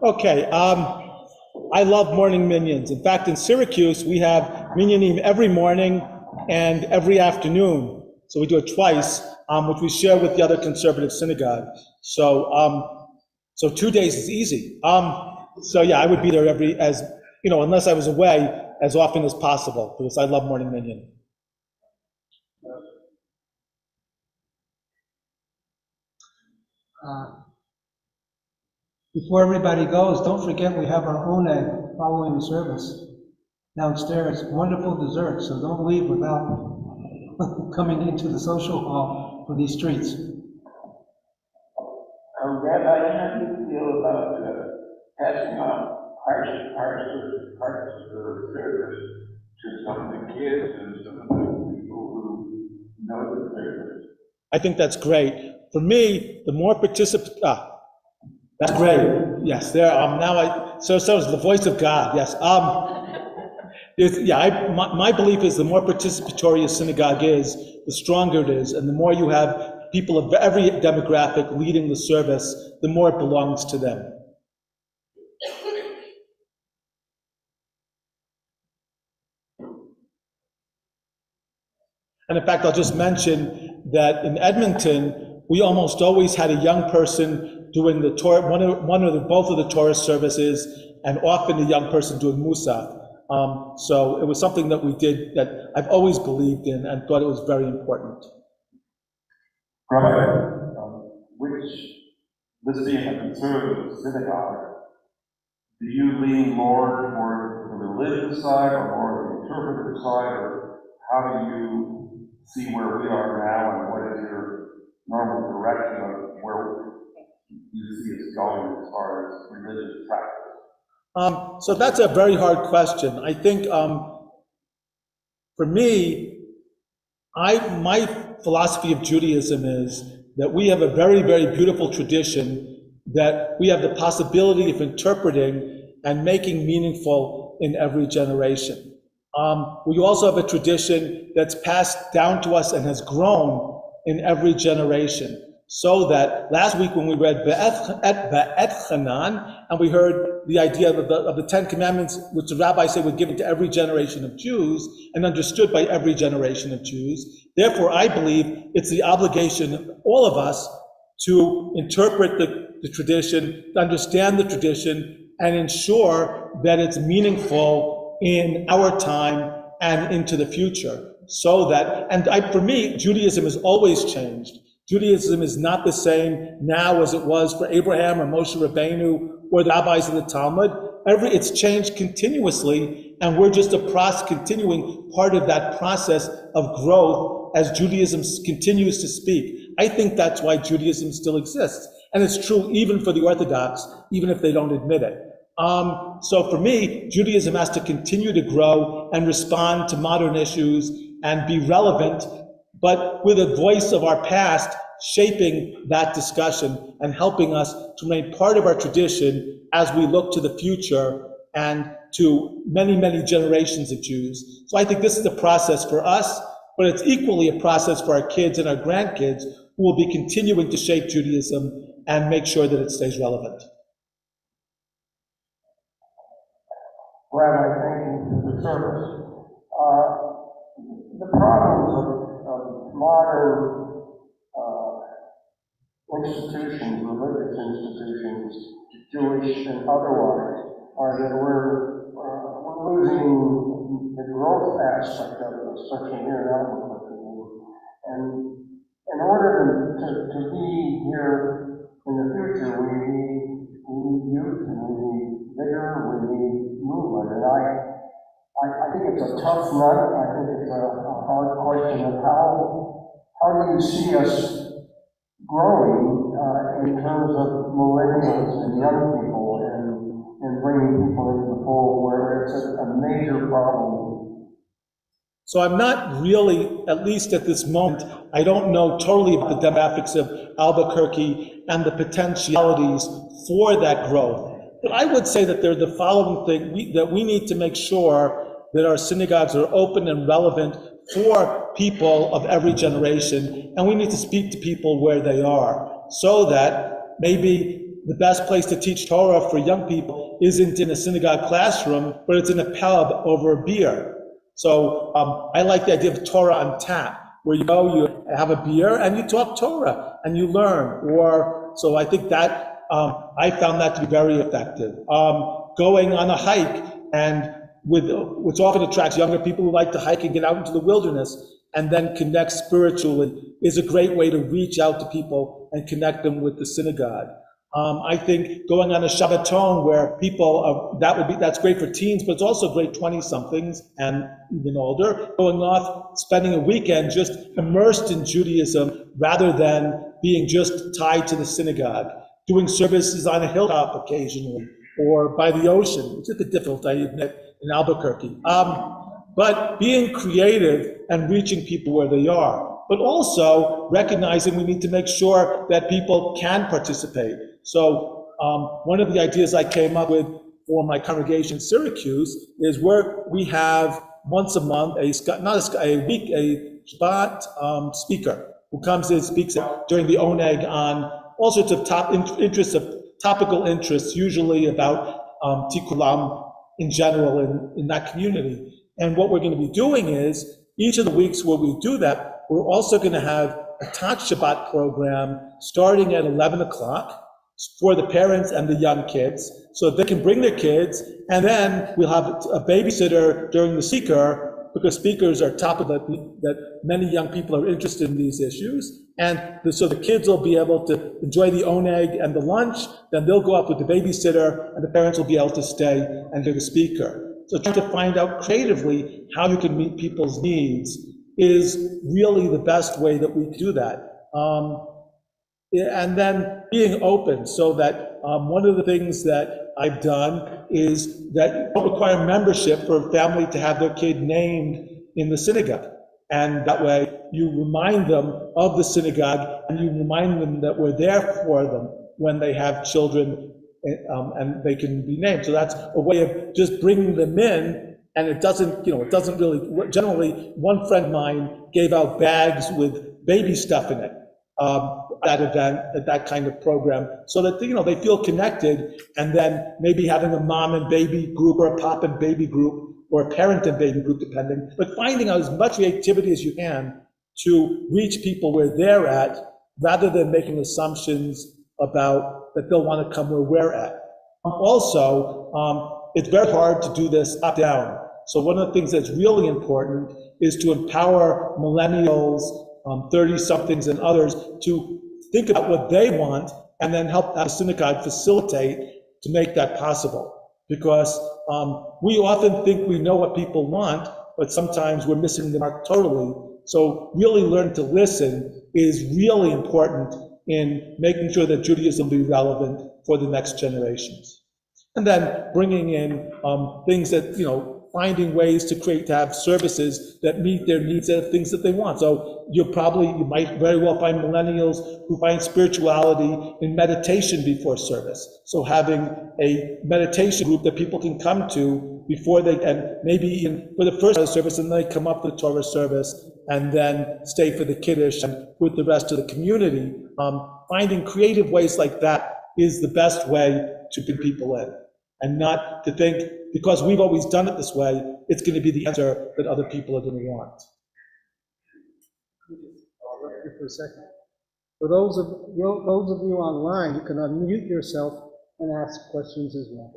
Okay, I love morning minions. In fact, in Syracuse, we have minyanim every morning and every afternoon. So we do it twice, which we share with the other conservative synagogue. So 2 days is easy. So yeah, I would be there unless I was away, as often as possible, because I love morning minyan. Before everybody goes, don't forget we have our own egg following the service downstairs. Wonderful dessert, so don't leave without coming into the social hall for these treats. Rabbi, how do you feel about passing on parts of the service to some of the kids and some of the people who know the service? I think that's great. For me, the more participants, that's great. Yes, there. So is the voice of God. Yes. My belief is the more participatory a synagogue is, the stronger it is, and the more you have people of every demographic leading the service, the more it belongs to them. And in fact, I'll just mention that in Edmonton, we almost always had a young person doing the Torah, both of the Torah services, and often a young person doing Musa. So it was something that we did that I've always believed in and thought it was very important. Rabbi, this being a conservative synagogue, do you lean more toward the religious side or more the interpretive side, or how do you see where we are now and what is your normal direction of where you see us going as far as religious practice? So that's a very hard question. I think for me, my philosophy of Judaism is that we have a very, very beautiful tradition that we have the possibility of interpreting and making meaningful in every generation. We also have a tradition that's passed down to us and has grown in every generation. So that last week when we read Be'et Hanan, and we heard the idea of the Ten Commandments, which the rabbis say were given to every generation of Jews and understood by every generation of Jews. Therefore, I believe it's the obligation of all of us to interpret the tradition, to understand the tradition, and ensure that it's meaningful in our time and into the future. So that, for me, Judaism has always changed. Judaism is not the same now as it was for Abraham or Moshe Rabbeinu or the rabbis of the Talmud. It's changed continuously, and we're just continuing part of that process of growth as Judaism continues to speak. I think that's why Judaism still exists. And it's true even for the Orthodox, even if they don't admit it. So for me, Judaism has to continue to grow and respond to modern issues and be relevant, but with a voice of our past shaping that discussion and helping us to remain part of our tradition as we look to the future and to many, many generations of Jews. So I think this is a process for us, but it's equally a process for our kids and our grandkids who will be continuing to shape Judaism and make sure that it stays relevant. Rabbi, thank you for the service. The problems of modern institutions, religious institutions, Jewish and otherwise, are that we're losing the growth aspect of it, especially here in Albuquerque. And in order to be here in the future, we need youth, and we need vigor, we need movement. And I think it's a tough nut. I think it's a hard question of how do you see us growing in terms of millennials and young people and bringing people into the fold where it's a major problem. So I'm not really, at least at this moment, I don't know totally about the demographics of Albuquerque and the potentialities for that growth. But I would say that they're the following thing, that we need to make sure that our synagogues are open and relevant for people of every generation, and we need to speak to people where they are, so that maybe the best place to teach Torah for young people isn't in a synagogue classroom, but it's in a pub over a beer. So I like the idea of Torah on tap, where you go, you have a beer, and you talk Torah, and you learn. So I think that, I found that to be very effective. Going on a hike, and which often attracts younger people who like to hike and get out into the wilderness and then connect spiritually, is a great way to reach out to people and connect them with the synagogue. I think going on a Shabbaton where people that's great for teens, but it's also great 20-somethings and even older, going off, spending a weekend just immersed in Judaism rather than being just tied to the synagogue, doing services on a hilltop occasionally or by the ocean, which is a difficult, I admit, in Albuquerque. But being creative and reaching people where they are, but also recognizing we need to make sure that people can participate. So one of the ideas I came up with for my congregation in Syracuse is where we have once a month a Shabbat speaker who comes in and speaks during the Oneg on all sorts of topical interests, usually about Tikkulam in general in that community. And what we're going to be doing is, each of the weeks where we do that, we're also going to have a Chaton Shabbat program starting at 11 o'clock for the parents and the young kids, so they can bring their kids, and then we'll have a babysitter during the speaker, because speakers are that many young people are interested in these issues. And so the kids will be able to enjoy the oneg and the lunch, then they'll go up with the babysitter, and the parents will be able to stay and hear the speaker. So trying to find out creatively how you can meet people's needs is really the best way that we do that. Yeah, and then being open, so that one of the things that I've done is that you don't require membership for a family to have their kid named in the synagogue. And that way you remind them of the synagogue, and you remind them that we're there for them when they have children, and they can be named. So that's a way of just bringing them in, and it doesn't really, generally, one friend of mine gave out bags with baby stuff in it. That event, at that kind of program, so that they feel connected, and then maybe having a mom and baby group or a pop and baby group or a parent and baby group, depending, but finding out as much creativity as you can to reach people where they're at, rather than making assumptions about that they'll want to come where we're at. Also, it's very hard to do this up down. So one of the things that's really important is to empower millennials, 30-somethings and others to think about what they want, and then help the synagogue facilitate to make that possible. Because we often think we know what people want, but sometimes we're missing the mark totally. So really learn to listen is really important in making sure that Judaism will be relevant for the next generations. And then bringing in things that, finding ways to have services that meet their needs and things that they want. So you might very well find millennials who find spirituality in meditation before service. So having a meditation group that people can come to before and maybe even for the first service, and then they come up to the Torah service, and then stay for the Kiddush and with the rest of the community. Finding creative ways like that is the best way to bring people in, and not to think, because we've always done it this way, it's going to be the answer that other people are going to want. I'll interrupt you for a second. For those of you online, you can unmute yourself and ask questions as well.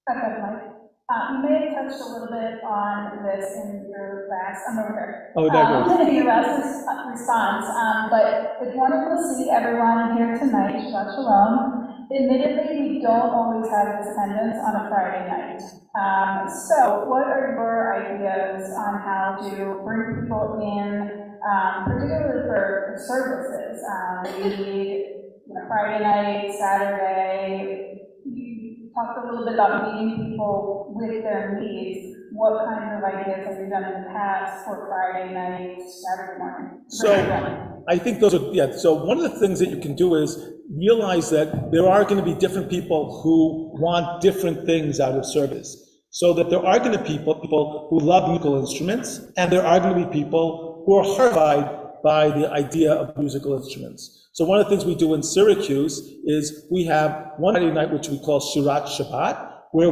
Okay, Mike. You may have touched a little bit on this in your last, I'm over here. Oh, that in your last response, but it's wonderful to see everyone here tonight. Shabbat Shalom. Admittedly, we don't always have attendance on a Friday night. So what are your ideas on how to bring people in, particularly for services? We need Friday night, Saturday. You talked a little bit about meeting people with their needs. What kinds of ideas have you done in the past for Friday night, Saturday morning? So I think those are, so one of the things that you can do is realize that there are going to be different people who want different things out of service. So that there are going to be people who love musical instruments, and there are going to be people who are horrified by the idea of musical instruments. So one of the things we do in Syracuse is we have one Friday night, which we call Surat Shabbat, where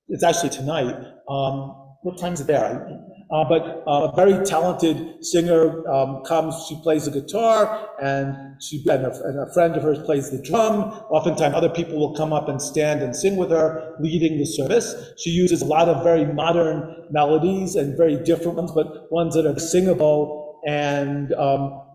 it's actually tonight. What time is it there? But a very talented singer comes, she plays the guitar, and a friend of hers plays the drum. Oftentimes other people will come up and stand and sing with her, leading the service. She uses a lot of very modern melodies and very different ones, but ones that are singable and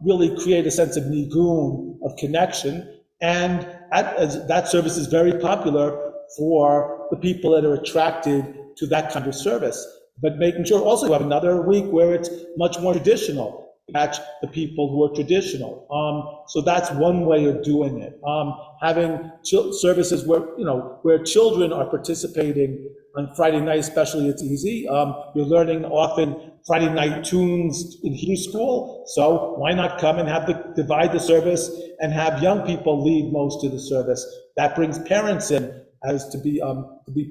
really create a sense of nigun, of connection. And that service is very popular for the people that are attracted to that kind of service. But making sure also you have another week where it's much more traditional, match the people who are traditional. So that's one way of doing it. Having services where children are participating on Friday night, especially, it's easy. You're learning often Friday night tunes in Hebrew school, so why not come and divide the service and have young people lead most of the service? That brings parents in as to be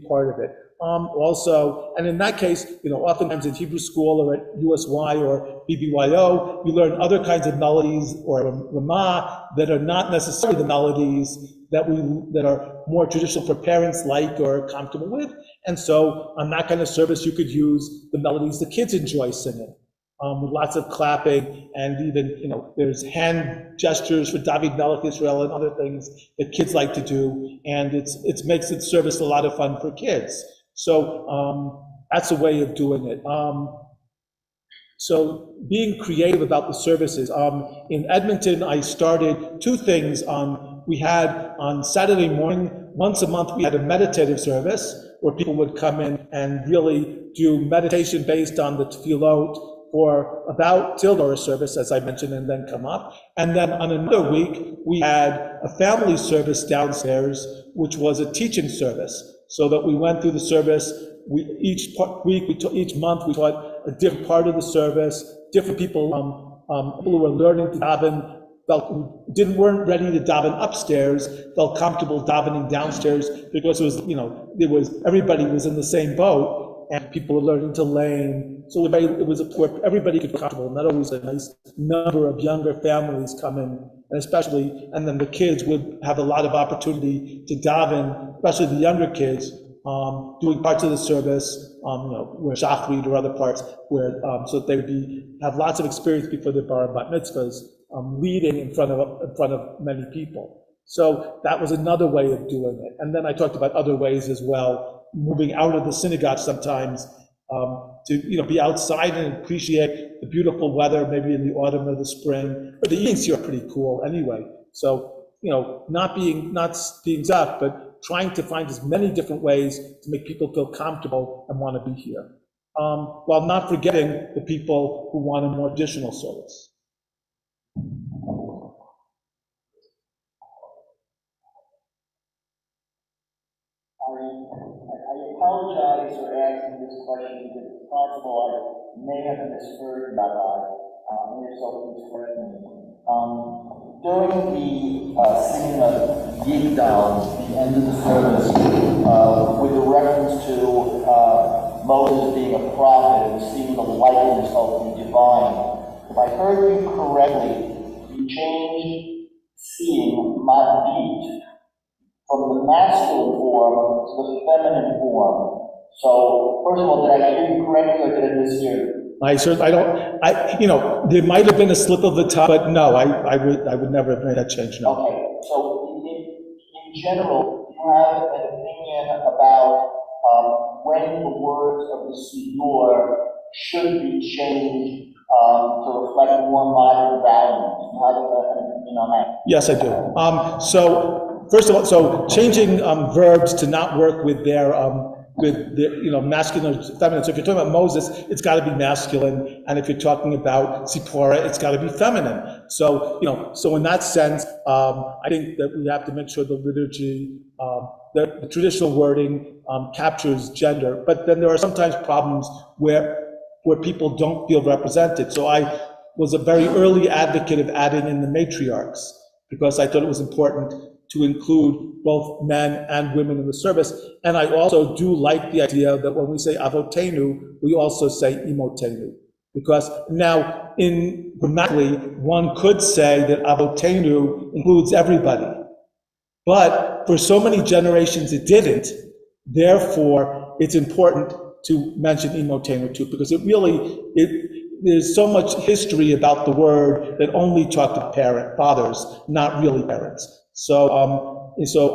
part of it. Also, and in that case, oftentimes in Hebrew school or at USY or BBYO, you learn other kinds of melodies or Ramah that are not necessarily the melodies that are more traditional for parents like or comfortable with. And so on that kind of service, you could use the melodies the kids enjoy singing, with lots of clapping, and even, there's hand gestures for David Melech Israel and other things that kids like to do. And it makes the service a lot of fun for kids. So that's a way of doing it. So being creative about the services. In Edmonton, I started two things. We had on Saturday morning, once a month, we had a meditative service where people would come in and really do meditation based on the tefillot for about till Torah service, as I mentioned, and then come up. And then on another week, we had a family service downstairs, which was a teaching service. So that we went through the service, each month, we taught a different part of the service, different people, people who were learning to daven, weren't ready to daven upstairs, felt comfortable davening downstairs, because it was, everybody was in the same boat, and people were learning to lane. So it was where everybody could be comfortable, not always a nice number of younger families come in, and then the kids would have a lot of opportunity to daven, especially the younger kids, doing parts of the service, where shachrit or other parts, where so that they would have lots of experience before their bar and bat mitzvahs, leading in front of many people. So that was another way of doing it. And then I talked about other ways as well, moving out of the synagogue sometimes, to be outside and appreciate the beautiful weather, maybe in the autumn or the spring. But the evenings here are pretty cool anyway. So not being stuck, but trying to find as many different ways to make people feel comfortable and want to be here, while not forgetting the people who want a more traditional service. I apologize for asking this question because it's possible I may have misheard Rabbi, and if so, please correct me. During the singing of Yigdal, the end of the service, with the reference to Moses being a prophet and seeing the likeness of the divine, if I heard you correctly, you changed seeing Ma'abit from the masculine form to the feminine form. So, first of all, did I hear you correctly or did I mishear? There might have been a slip of the tongue, but no, I would never have made that change, no. Okay, so in general, do you have an opinion about when the words of the Siddur should be changed to reflect more modern values? Do you have an opinion on that? Yes, I do. So, first of all, changing verbs to not work with their masculine or feminine. So if you're talking about Moses, it's got to be masculine, and if you're talking about Zipporah, it's got to be feminine. So so in that sense, I think that we have to make sure the liturgy, the traditional wording captures gender. But then there are sometimes problems where people don't feel represented. So I was a very early advocate of adding in the matriarchs, because I thought it was important to include both men and women in the service. And I also do like the idea that when we say avotenu, we also say imotenu. Because now, grammatically, one could say that avotenu includes everybody. But for so many generations it didn't. Therefore, it's important to mention imotenu too, because there's so much history about the word that only talk to fathers, not really parents. So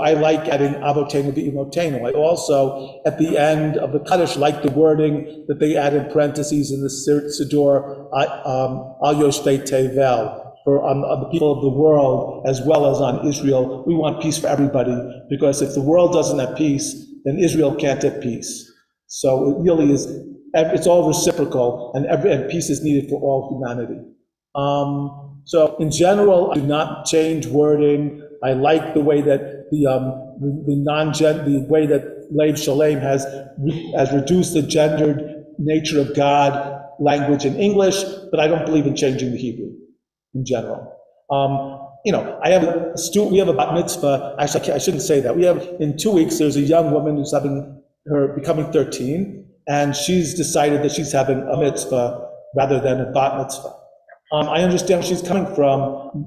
I like adding avotenu to imotenu. I also, at the end of the Kaddish, like the wording that they add in parentheses in the Siddur, al yoshvei tevel, for on the people of the world as well as on Israel. We want peace for everybody, because if the world doesn't have peace, then Israel can't have peace. So it really is, it's all reciprocal, and peace is needed for all humanity. So in general, I do not change wording. I like the way that the way that Lev Shalem has reduced the gendered nature of God language in English, but I don't believe in changing the Hebrew in general. We have a bat mitzvah. Actually, I shouldn't say that. In 2 weeks, there's a young woman who's becoming 13, and she's decided that she's having a mitzvah rather than a bat mitzvah. I understand where she's coming from,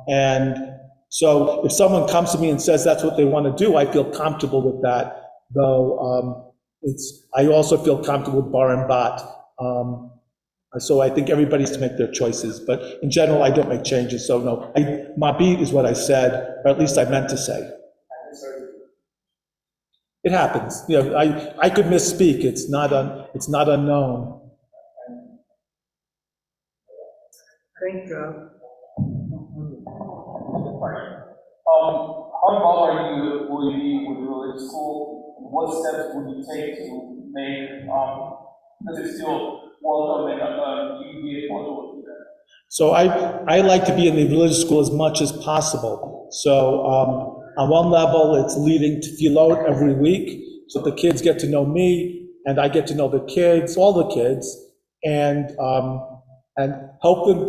and so if someone comes to me and says that's what they want to do, I feel comfortable with that, though I also feel comfortable with bar and bat. So I think everybody's to make their choices, but in general, I don't make changes. So no, Mabit is what I said, or at least I meant to say. It happens. I could misspeak. It's not unknown. I think. How involved will you be with the religious school? What steps would you take to make Does it still welcome and you be able to do that? So I like to be in the religious school as much as possible. So on one level, it's leading to Filot every week, so the kids get to know me, and I get to know the kids, all the kids, and help them,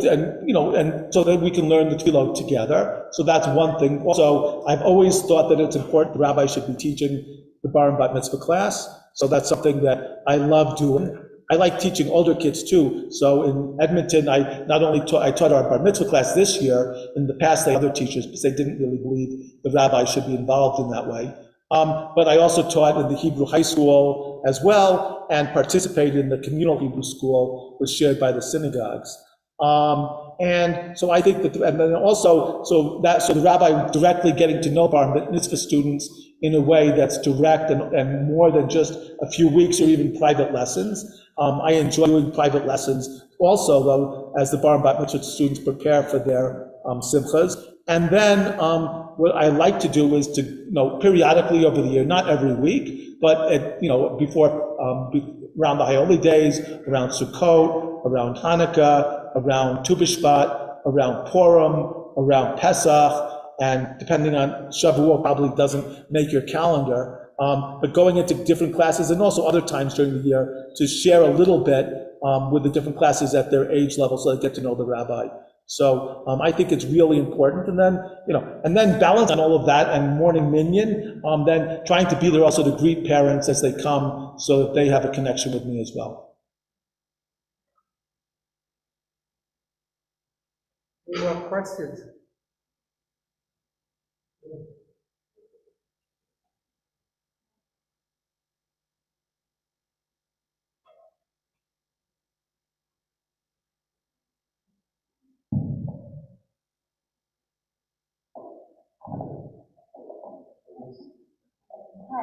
and so that we can learn the Filot together. So that's one thing. Also, I've always thought that it's important the rabbi should be teaching the bar and bat mitzvah class. So that's something that I love doing. I like teaching older kids too. So in Edmonton, I not only I taught our bar mitzvah class this year. In the past, they had other teachers because they didn't really believe the rabbi should be involved in that way. But I also taught in the Hebrew high school as well, and participated in the communal Hebrew school, was shared by the synagogues. And so I think that, and then also, so the rabbi directly getting to know bar mitzvah students in a way that's direct and more than just a few weeks or even private lessons. I enjoy doing private lessons also, though, as the bar and bat mitzvah students prepare for their simchas. And then what I like to do is to, periodically over the year, not every week, but before, around the Holy Days, around Sukkot, around Hanukkah, around Tu B'Shvat, around Purim, around Pesach, and depending on Shavuot probably doesn't make your calendar, but going into different classes and also other times during the year to share a little bit with the different classes at their age level so they get to know the rabbi. So I think it's really important. And then, and then balance on all of that and morning minyan, then trying to be there also to greet parents as they come so that they have a connection with me as well. Any more questions? Hi,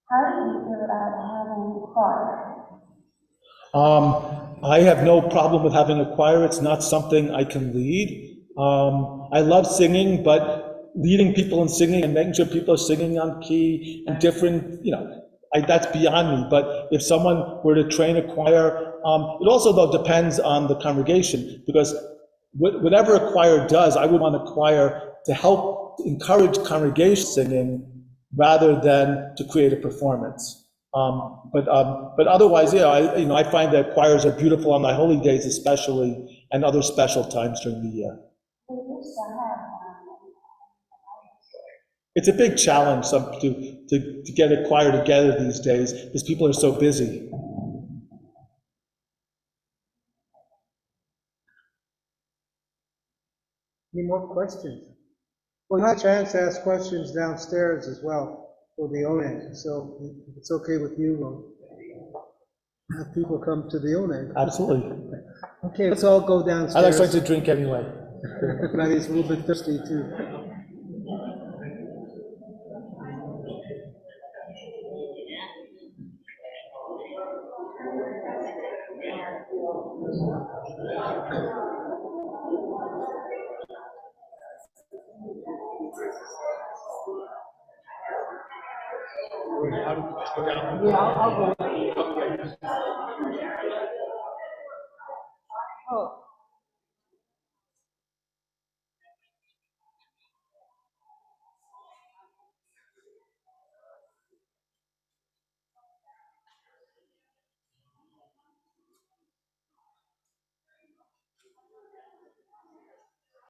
how do you feel about having choir? I have no problem with having a choir. It's not something I can lead. I love singing, but leading people in singing and making sure people are singing on key and different, that's beyond me. But if someone were to train a choir, it also, though, depends on the congregation, because whatever a choir does, I would want a choir to help encourage congregation singing rather than to create a performance. But otherwise, I find that choirs are beautiful on my holy days, especially, and other special times during the year. It's a big challenge to get a choir together these days because people are so busy. Any more questions? Well, you have a chance to ask questions downstairs as well for the ONEG, so if it's okay with you, we'll have people come to the ONEG. Absolutely. Okay, let's all go downstairs. I like something to drink anyway. But he's a little bit thirsty too. Yeah, I'll go. Oh.